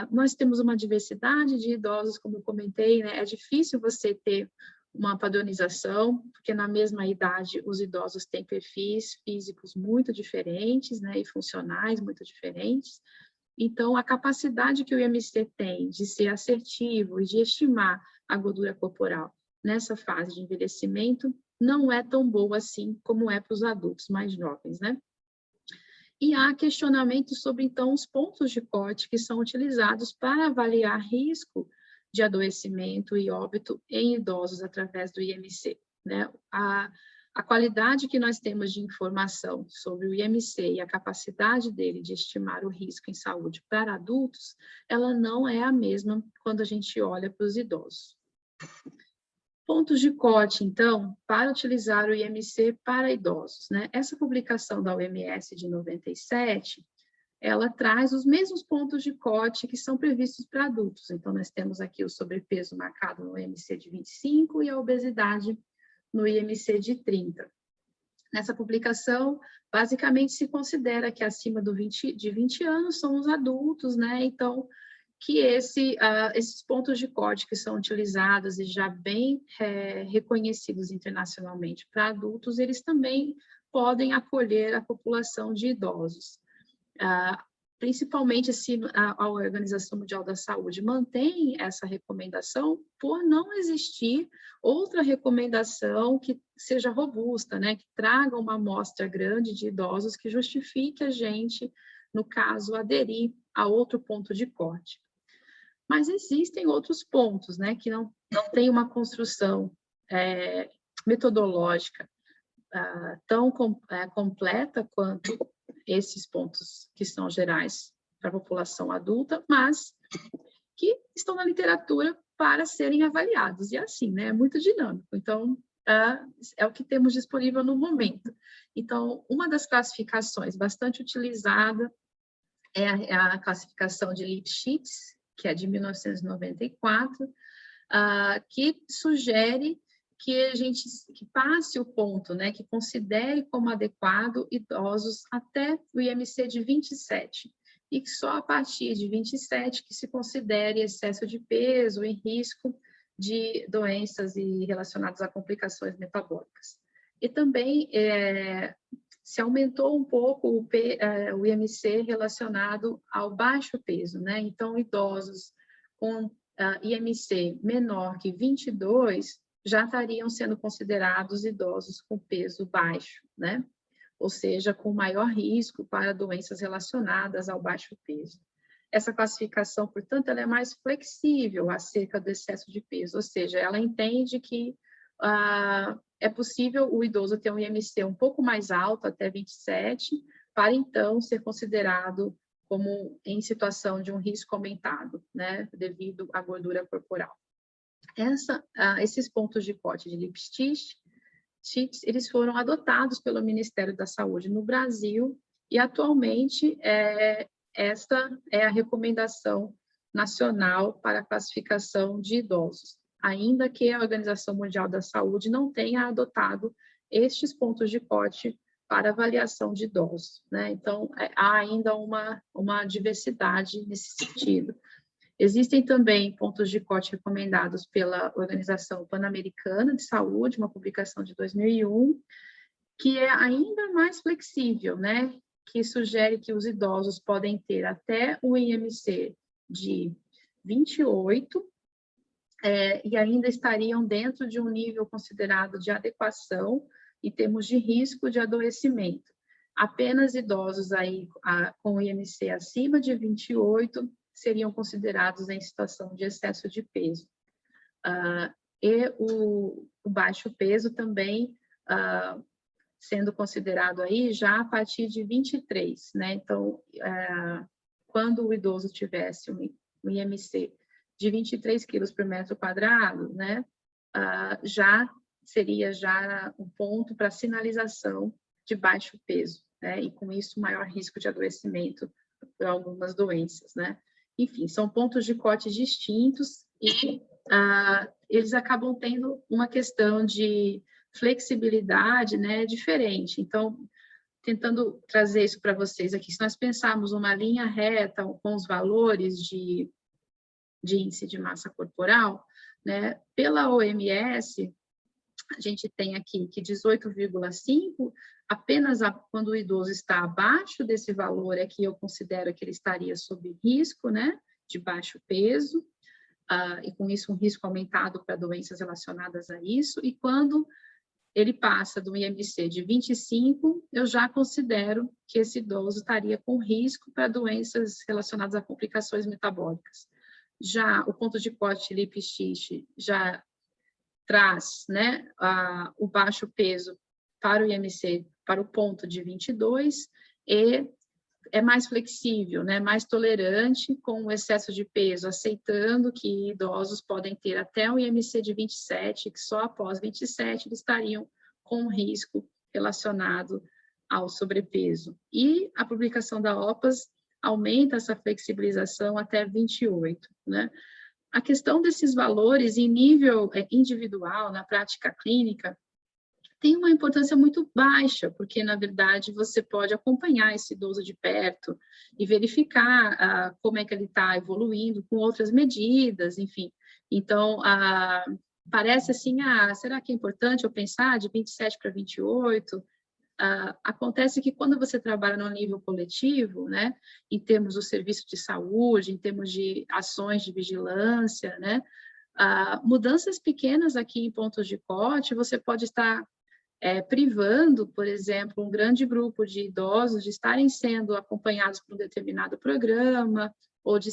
Nós temos uma diversidade de idosos, como eu comentei, né? É difícil você ter uma padronização, porque na mesma idade os idosos têm perfis físicos muito diferentes, né? E funcionais muito diferentes. Então, a capacidade que o IMC tem de ser assertivo e de estimar a gordura corporal nessa fase de envelhecimento não é tão boa assim como é para os adultos mais jovens, né? E há questionamentos sobre, então, os pontos de corte que são utilizados para avaliar risco de adoecimento e óbito em idosos através do IMC, né? A qualidade que nós temos de informação sobre o IMC e a capacidade dele de estimar o risco em saúde para adultos, ela não é a mesma quando a gente olha para os idosos. Pontos de corte, então, para utilizar o IMC para idosos, né? Essa publicação da OMS de 97, ela traz os mesmos pontos de corte que são previstos para adultos. Então, nós temos aqui o sobrepeso marcado no IMC de 25 e a obesidade no IMC de 30. Nessa publicação, basicamente se considera que acima de 20 anos são os adultos, né? Então, que esses pontos de corte que são utilizados e já bem reconhecidos internacionalmente para adultos, eles também podem acolher a população de idosos. Principalmente se a Organização Mundial da Saúde mantém essa recomendação por não existir outra recomendação que seja robusta, né, que traga uma amostra grande de idosos que justifique a gente, no caso, aderir a outro ponto de corte. Mas existem outros pontos, né, que não tem uma construção metodológica tão completa quanto esses pontos que são gerais para a população adulta, mas que estão na literatura para serem avaliados. E assim, né, é muito dinâmico. Então, é o que temos disponível no momento. Então, uma das classificações bastante utilizada é a classificação de Lipschitz, que é de 1994, que sugere que a gente que passe o ponto, né, que considere como adequado idosos até o IMC de 27, e que só a partir de 27 que se considere excesso de peso e risco de doenças relacionadas a complicações metabólicas. E também se aumentou um pouco o IMC relacionado ao baixo peso, né? Então, idosos com IMC menor que 22 já estariam sendo considerados idosos com peso baixo, né? Ou seja, com maior risco para doenças relacionadas ao baixo peso. Essa classificação, portanto, ela é mais flexível acerca do excesso de peso, ou seja, ela entende que é possível o idoso ter um IMC um pouco mais alto, até 27, para então ser considerado como em situação de um risco aumentado, né, devido à gordura corporal. Esses pontos de corte de lipstick, eles foram adotados pelo Ministério da Saúde no Brasil e atualmente esta é a recomendação nacional para a classificação de idosos, ainda que a Organização Mundial da Saúde não tenha adotado estes pontos de corte para avaliação de idosos, né? Então, há ainda uma diversidade nesse sentido. Existem também pontos de corte recomendados pela Organização Pan-Americana de Saúde, uma publicação de 2001, que é ainda mais flexível, né? Que sugere que os idosos podem ter até um IMC de 28 e ainda estariam dentro de um nível considerado de adequação em termos de risco de adoecimento. Apenas idosos aí com IMC acima de 28 seriam considerados em situação de excesso de peso. E o baixo peso também sendo considerado aí já a partir de 23, né? Então, quando o idoso tivesse um IMC de 23 quilos por metro quadrado, né? Já seria um ponto para sinalização de baixo peso, né? E com isso maior risco de adoecimento por algumas doenças, né? Enfim, são pontos de corte distintos e eles acabam tendo uma questão de flexibilidade, né, diferente. Então, tentando trazer isso para vocês aqui, se nós pensarmos uma linha reta com os valores de índice de massa corporal, né, pela OMS, a gente tem aqui que 18,5, apenas quando o idoso está abaixo desse valor é que eu considero que ele estaria sob risco, né, de baixo peso, e com isso um risco aumentado para doenças relacionadas a isso, e quando ele passa do IMC de 25, eu já considero que esse idoso estaria com risco para doenças relacionadas a complicações metabólicas. Já o ponto de corte lipstick já traz, né, o baixo peso para o IMC, para o ponto de 22, e é mais flexível, né, mais tolerante com o excesso de peso, aceitando que idosos podem ter até um IMC de 27, que só após 27 eles estariam com um risco relacionado ao sobrepeso. E a publicação da OPAS aumenta essa flexibilização até 28, né? A questão desses valores em nível individual, na prática clínica, tem uma importância muito baixa, porque, na verdade, você pode acompanhar esse idoso de perto e verificar como é que ele está evoluindo com outras medidas, enfim. Então, parece assim, será que é importante eu pensar de 27 para 28? Acontece que quando você trabalha no nível coletivo, né, em termos do serviço de saúde, em termos de ações de vigilância, né, mudanças pequenas aqui em pontos de corte, você pode estar privando, por exemplo, um grande grupo de idosos de estarem sendo acompanhados por um determinado programa ou de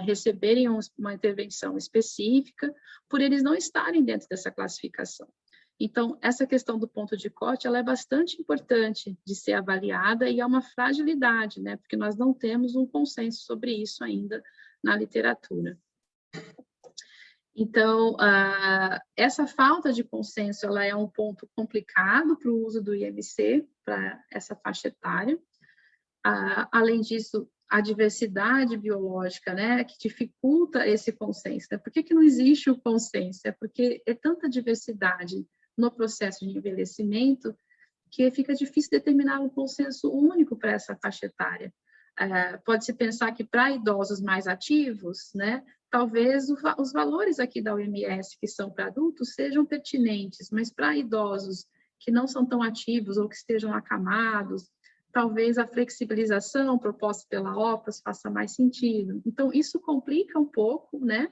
receberem uma intervenção específica, por eles não estarem dentro dessa classificação. Então, essa questão do ponto de corte, ela é bastante importante de ser avaliada e é uma fragilidade, né? Porque nós não temos um consenso sobre isso ainda na literatura. Então, essa falta de consenso, ela é um ponto complicado para o uso do IMC, para essa faixa etária. Além disso, a diversidade biológica, né, que dificulta esse consenso. Né? Por que não existe o consenso? É porque é tanta diversidade no processo de envelhecimento que fica difícil determinar um consenso único para essa faixa etária. Pode-se pensar que para idosos mais ativos, né, talvez os valores aqui da OMS, que são para adultos, sejam pertinentes, mas para idosos que não são tão ativos ou que estejam acamados, talvez a flexibilização proposta pela OPAS faça mais sentido. Então, isso complica um pouco, né,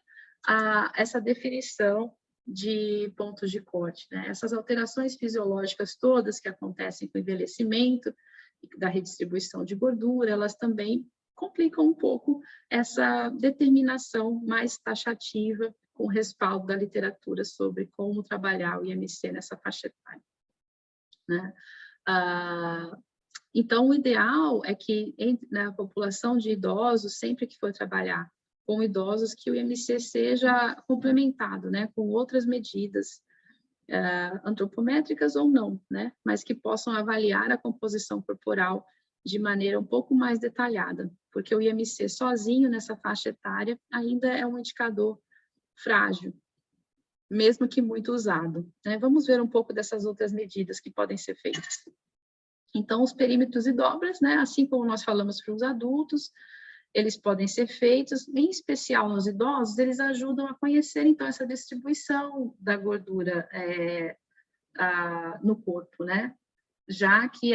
essa definição de pontos de corte. Né? Essas alterações fisiológicas todas que acontecem com o envelhecimento, da redistribuição de gordura, elas também complicam um pouco essa determinação mais taxativa com respaldo da literatura sobre como trabalhar o IMC nessa faixa etária. Né? Então, o ideal é que na população de idosos, sempre que for trabalhar com idosos, que o IMC seja complementado, né, com outras medidas antropométricas ou não, né, mas que possam avaliar a composição corporal de maneira um pouco mais detalhada, porque o IMC sozinho nessa faixa etária ainda é um indicador frágil, mesmo que muito usado, né? Vamos ver um pouco dessas outras medidas que podem ser feitas. Então, os perímetros e dobras, né, assim como nós falamos para os adultos, eles podem ser feitos, em especial nos idosos, eles ajudam a conhecer, então, essa distribuição da gordura no corpo, né? Já que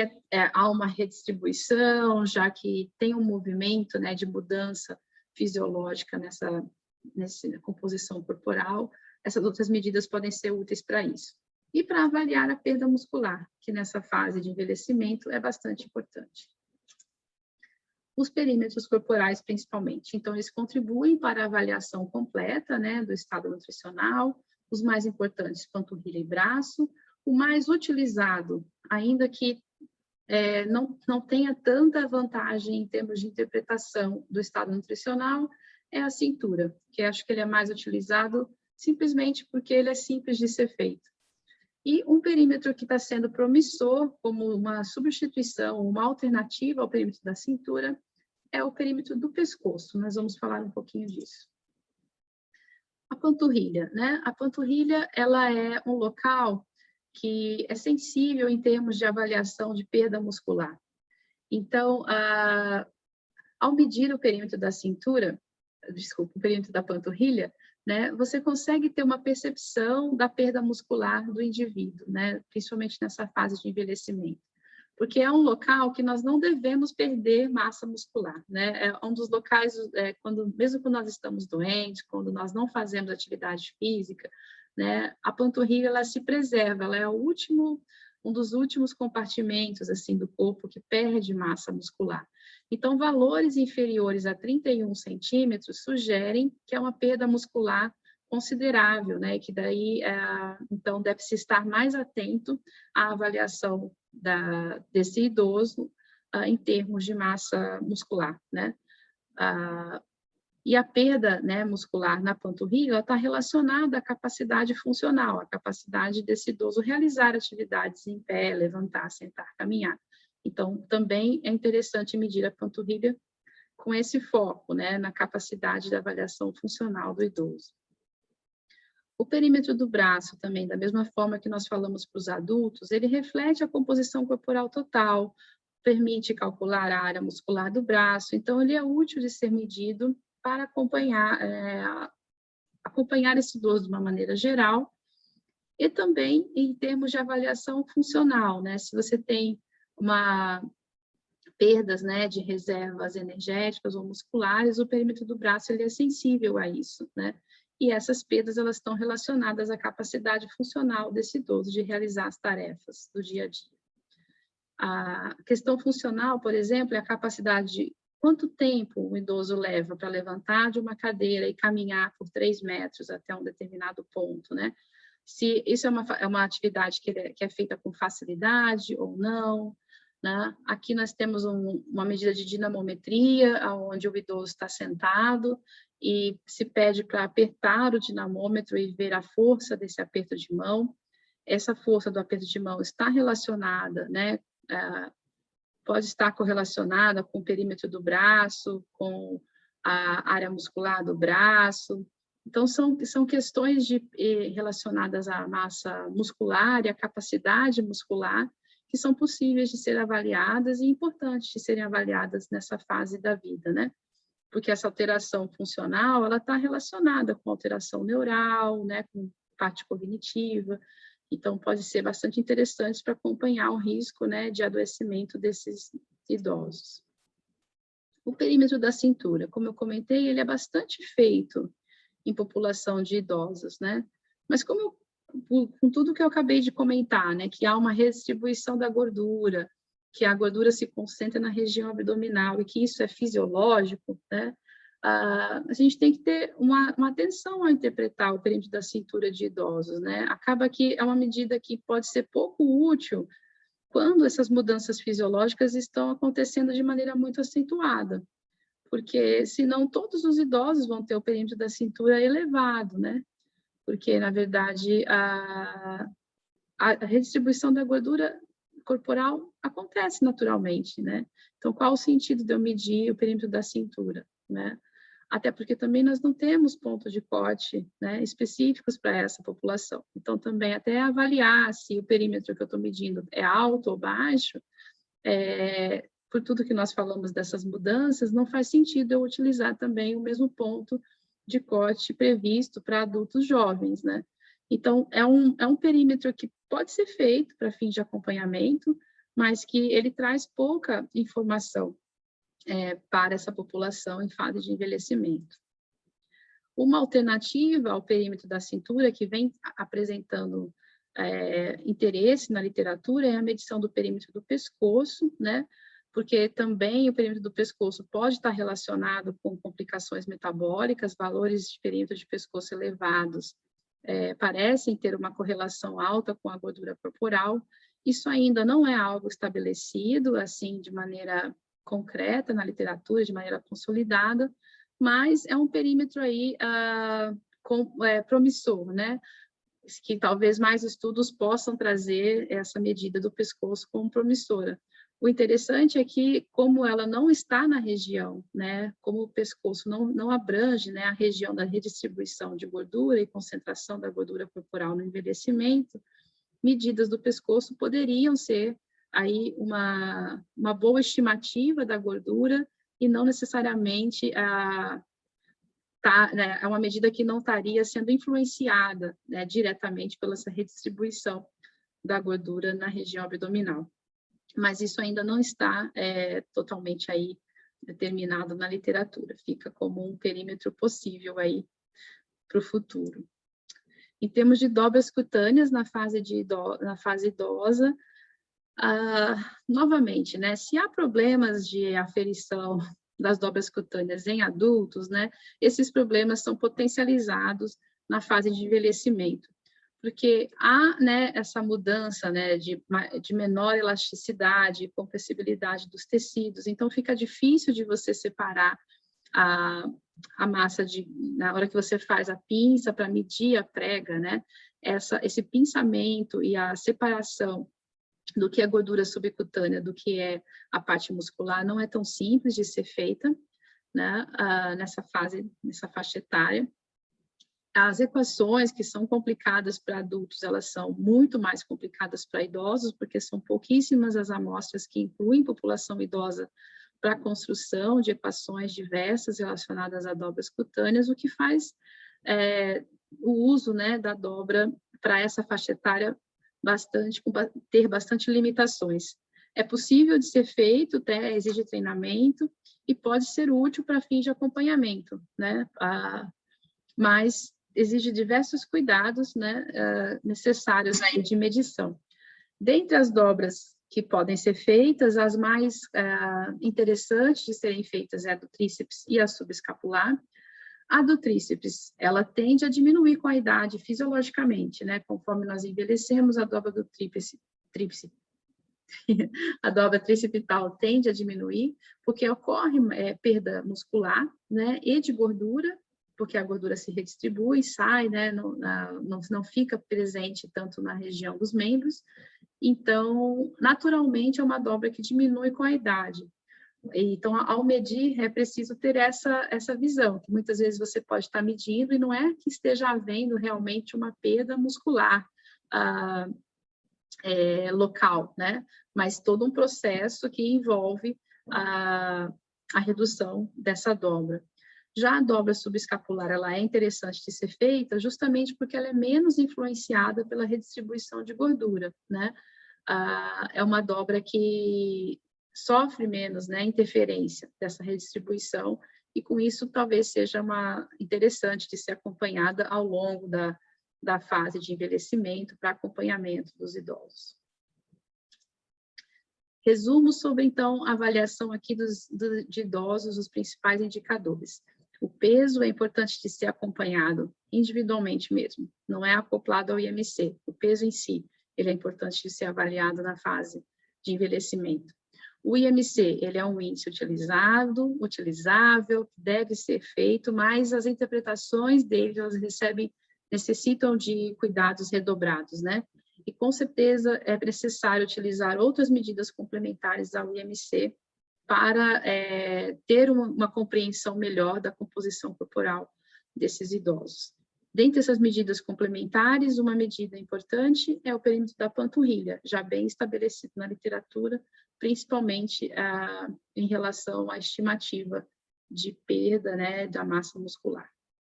há uma redistribuição, já que tem um movimento, né, de mudança fisiológica nessa composição corporal, essas outras medidas podem ser úteis para isso. E para avaliar a perda muscular, que nessa fase de envelhecimento é bastante importante. Os perímetros corporais, principalmente. Então, eles contribuem para a avaliação completa, né, do estado nutricional, os mais importantes, panturrilha e braço. O mais utilizado, ainda que não tenha tanta vantagem em termos de interpretação do estado nutricional, é a cintura, que acho que ele é mais utilizado simplesmente porque ele é simples de ser feito. E um perímetro que está sendo promissor como uma substituição, uma alternativa ao perímetro da cintura, é o perímetro do pescoço. Nós vamos falar um pouquinho disso. A panturrilha, né? A panturrilha, ela é um local que é sensível em termos de avaliação de perda muscular. Então, ao medir o perímetro da cintura, o perímetro da panturrilha, né, você consegue ter uma percepção da perda muscular do indivíduo, né, principalmente nessa fase de envelhecimento. Porque é um local que nós não devemos perder massa muscular, né? É um dos locais, mesmo quando nós estamos doentes, quando nós não fazemos atividade física, né? A panturrilha, ela se preserva, ela é um dos últimos compartimentos, assim, do corpo que perde massa muscular. Então, valores inferiores a 31 centímetros sugerem que é uma perda muscular considerável, né? Que daí, então, deve-se estar mais atento à avaliação desse idoso em termos de massa muscular, né? E a perda, né, muscular na panturrilha está relacionada à capacidade funcional, à capacidade desse idoso realizar atividades em pé, levantar, sentar, caminhar. Então, também é interessante medir a panturrilha com esse foco, né, na capacidade da avaliação funcional do idoso. O perímetro do braço também, da mesma forma que nós falamos para os adultos, ele reflete a composição corporal total, permite calcular a área muscular do braço, então ele é útil de ser medido para acompanhar esse idoso de uma maneira geral e também em termos de avaliação funcional, né? Se você tem perdas, né, de reservas energéticas ou musculares, o perímetro do braço ele é sensível a isso, né? E essas perdas elas estão relacionadas à capacidade funcional desse idoso de realizar as tarefas do dia a dia. A questão funcional, por exemplo, é a capacidade de quanto tempo o idoso leva para levantar de uma cadeira e caminhar por 3 metros até um determinado ponto, né? Se isso é uma atividade que é feita com facilidade ou não, né? Aqui nós temos uma medida de dinamometria, onde o idoso está sentado e se pede para apertar o dinamômetro e ver a força desse aperto de mão. Essa força do aperto de mão está relacionada, né? Pode estar correlacionada com o perímetro do braço, com a área muscular do braço. Então, são questões relacionadas à massa muscular e à capacidade muscular que são possíveis de ser avaliadas e importantes de serem avaliadas nessa fase da vida, né? Porque essa alteração funcional, ela está relacionada com alteração neural, né? Com parte cognitiva, então pode ser bastante interessante para acompanhar o risco, né, de adoecimento desses idosos. O perímetro da cintura, como eu comentei, ele é bastante feito em população de idosos, né? Mas com tudo que eu acabei de comentar, né, que há uma redistribuição da gordura, que a gordura se concentra na região abdominal e que isso é fisiológico, né? A gente tem que ter uma atenção ao interpretar o perímetro da cintura de idosos, né? Acaba que é uma medida que pode ser pouco útil quando essas mudanças fisiológicas estão acontecendo de maneira muito acentuada, porque senão todos os idosos vão ter o perímetro da cintura elevado, né? Porque, na verdade, a redistribuição da gordura corporal acontece naturalmente, né? Então, qual o sentido de eu medir o perímetro da cintura, né? Até porque também nós não temos pontos de corte, né, específicos para essa população. Então, também até avaliar se o perímetro que eu estou medindo é alto ou baixo, por tudo que nós falamos dessas mudanças, não faz sentido eu utilizar também o mesmo ponto de corte previsto para adultos jovens, né? Então, é um perímetro que pode ser feito para fins de acompanhamento, mas que ele traz pouca informação para essa população em fase de envelhecimento. Uma alternativa ao perímetro da cintura, que vem apresentando interesse na literatura, é a medição do perímetro do pescoço, né? Porque também o perímetro do pescoço pode estar relacionado com complicações metabólicas, valores de perímetro de pescoço elevados parecem ter uma correlação alta com a gordura corporal. Isso ainda não é algo estabelecido, assim, de maneira concreta na literatura, de maneira consolidada, mas é um perímetro aí promissor, né? Que talvez mais estudos possam trazer essa medida do pescoço como promissora. O interessante é que, como ela não está na região, né, como o pescoço não abrange, né, a região da redistribuição de gordura e concentração da gordura corporal no envelhecimento, medidas do pescoço poderiam ser aí uma boa estimativa da gordura e não necessariamente é uma medida que não estaria sendo influenciada, né, diretamente pela essa redistribuição da gordura na região abdominal. Mas isso ainda não está totalmente aí determinado na literatura, fica como um perímetro possível aí para o futuro. Em termos de dobras cutâneas na fase idosa, novamente, né, se há problemas de aferição das dobras cutâneas em adultos, né, esses problemas são potencializados na fase de envelhecimento, porque há, né, essa mudança, né, de menor elasticidade e compressibilidade dos tecidos, então fica difícil de você separar a massa na hora que você faz a pinça para medir a prega, né, esse pinçamento e a separação do que é gordura subcutânea, do que é a parte muscular, não é tão simples de ser feita, né, nessa faixa etária. As equações que são complicadas para adultos, elas são muito mais complicadas para idosos, porque são pouquíssimas as amostras que incluem população idosa para a construção de equações diversas relacionadas a dobras cutâneas, o que faz o uso, né, da dobra para essa faixa etária ter bastante limitações. É possível de ser feito, exige treinamento e pode ser útil para fins de acompanhamento, né? Mas exige diversos cuidados, né, necessários aí de medição. Dentre as dobras que podem ser feitas, as mais interessantes de serem feitas é a do tríceps e a subescapular. A do tríceps, ela tende a diminuir com a idade fisiologicamente, né? Conforme nós envelhecemos, a dobra do tríceps a dobra tricipital tende a diminuir, porque ocorre perda muscular, né? E de gordura, porque a gordura se redistribui, sai, né? Não fica presente tanto na região dos membros. Então, naturalmente, é uma dobra que diminui com a idade. Então, ao medir, é preciso ter essa visão, que muitas vezes você pode estar medindo e não é que esteja havendo realmente uma perda muscular local, né? Mas todo um processo que envolve a redução dessa dobra. Já a dobra subescapular, ela é interessante de ser feita justamente porque ela é menos influenciada pela redistribuição de gordura, né? É uma dobra que sofre menos, né, interferência dessa redistribuição, e com isso talvez seja interessante de ser acompanhada ao longo da fase de envelhecimento para acompanhamento dos idosos. Resumo sobre, então, a avaliação aqui de idosos, os principais indicadores. O peso é importante de ser acompanhado individualmente mesmo, não é acoplado ao IMC. O peso em si, ele é importante de ser avaliado na fase de envelhecimento. O IMC, ele é um índice utilizável, deve ser feito, mas as interpretações dele, elas necessitam de cuidados redobrados, né? E, com certeza, é necessário utilizar outras medidas complementares ao IMC para ter uma compreensão melhor da composição corporal desses idosos. Dentre essas medidas complementares, uma medida importante é o perímetro da panturrilha, já bem estabelecido na literatura, principalmente em relação à estimativa de perda, né, da massa muscular,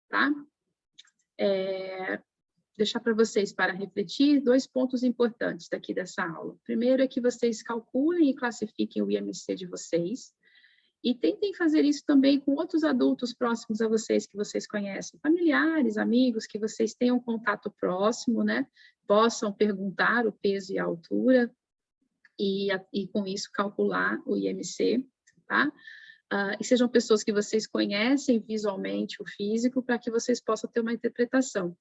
tá? Deixar para vocês, para refletir, 2 pontos importantes daqui dessa aula. Primeiro é que vocês calculem e classifiquem o IMC de vocês, e tentem fazer isso também com outros adultos próximos a vocês, que vocês conhecem, familiares, amigos, que vocês tenham contato próximo, né? Possam perguntar o peso e a altura, e com isso calcular o IMC, tá? E sejam pessoas que vocês conhecem visualmente o físico, para que vocês possam ter uma interpretação.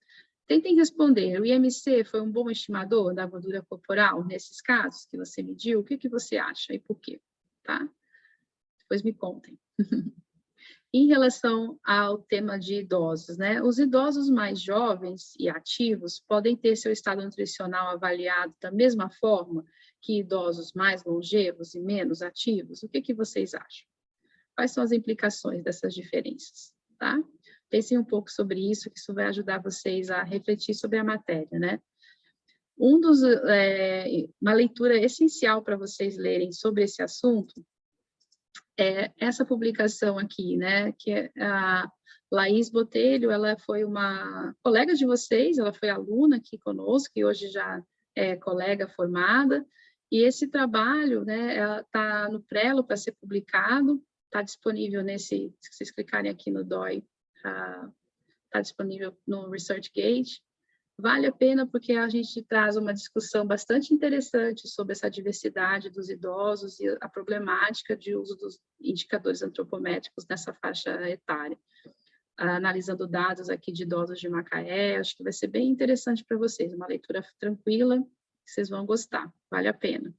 Tentem responder, o IMC foi um bom estimador da gordura corporal nesses casos que você mediu? O que você acha e por quê? Tá? Depois me contem. Em relação ao tema de idosos, né? Os idosos mais jovens e ativos podem ter seu estado nutricional avaliado da mesma forma que idosos mais longevos e menos ativos? O que vocês acham? Quais são as implicações dessas diferenças, tá? Pensem um pouco sobre isso, que isso vai ajudar vocês a refletir sobre a matéria, né? Uma leitura essencial para vocês lerem sobre esse assunto é essa publicação aqui, né? Que é a Laís Botelho, ela foi uma colega de vocês, ela foi aluna aqui conosco, e hoje já é colega formada, e esse trabalho, né, está no prelo para ser publicado, está disponível se vocês clicarem aqui no DOI, está disponível no ResearchGate. Vale a pena porque a gente traz uma discussão bastante interessante sobre essa diversidade dos idosos e a problemática de uso dos indicadores antropométricos nessa faixa etária. Analisando dados aqui de idosos de Macaé, acho que vai ser bem interessante para vocês, uma leitura tranquila, que vocês vão gostar, vale a pena.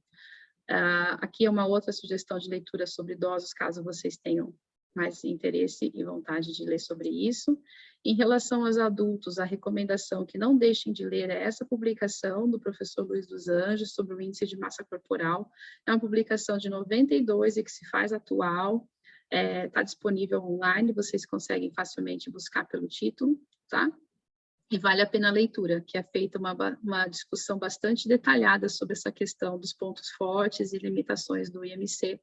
Aqui é uma outra sugestão de leitura sobre idosos, caso vocês tenham mais interesse e vontade de ler sobre isso. Em relação aos adultos, a recomendação que não deixem de ler é essa publicação do professor Luiz dos Anjos sobre o índice de massa corporal. É uma publicação de 92 e que se faz atual, está disponível online, vocês conseguem facilmente buscar pelo título, tá? E vale a pena a leitura, que é feita uma discussão bastante detalhada sobre essa questão dos pontos fortes e limitações do IMC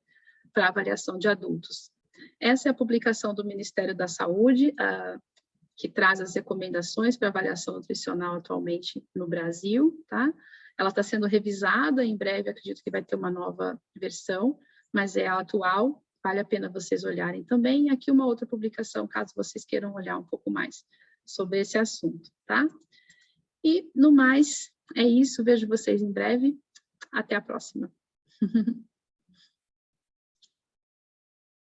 para avaliação de adultos. Essa é a publicação do Ministério da Saúde, que traz as recomendações para avaliação nutricional atualmente no Brasil, tá? Ela está sendo revisada, em breve acredito que vai ter uma nova versão, mas é a atual, vale a pena vocês olharem também. E aqui uma outra publicação, caso vocês queiram olhar um pouco mais sobre esse assunto, tá? E, no mais, é isso, vejo vocês em breve, até a próxima.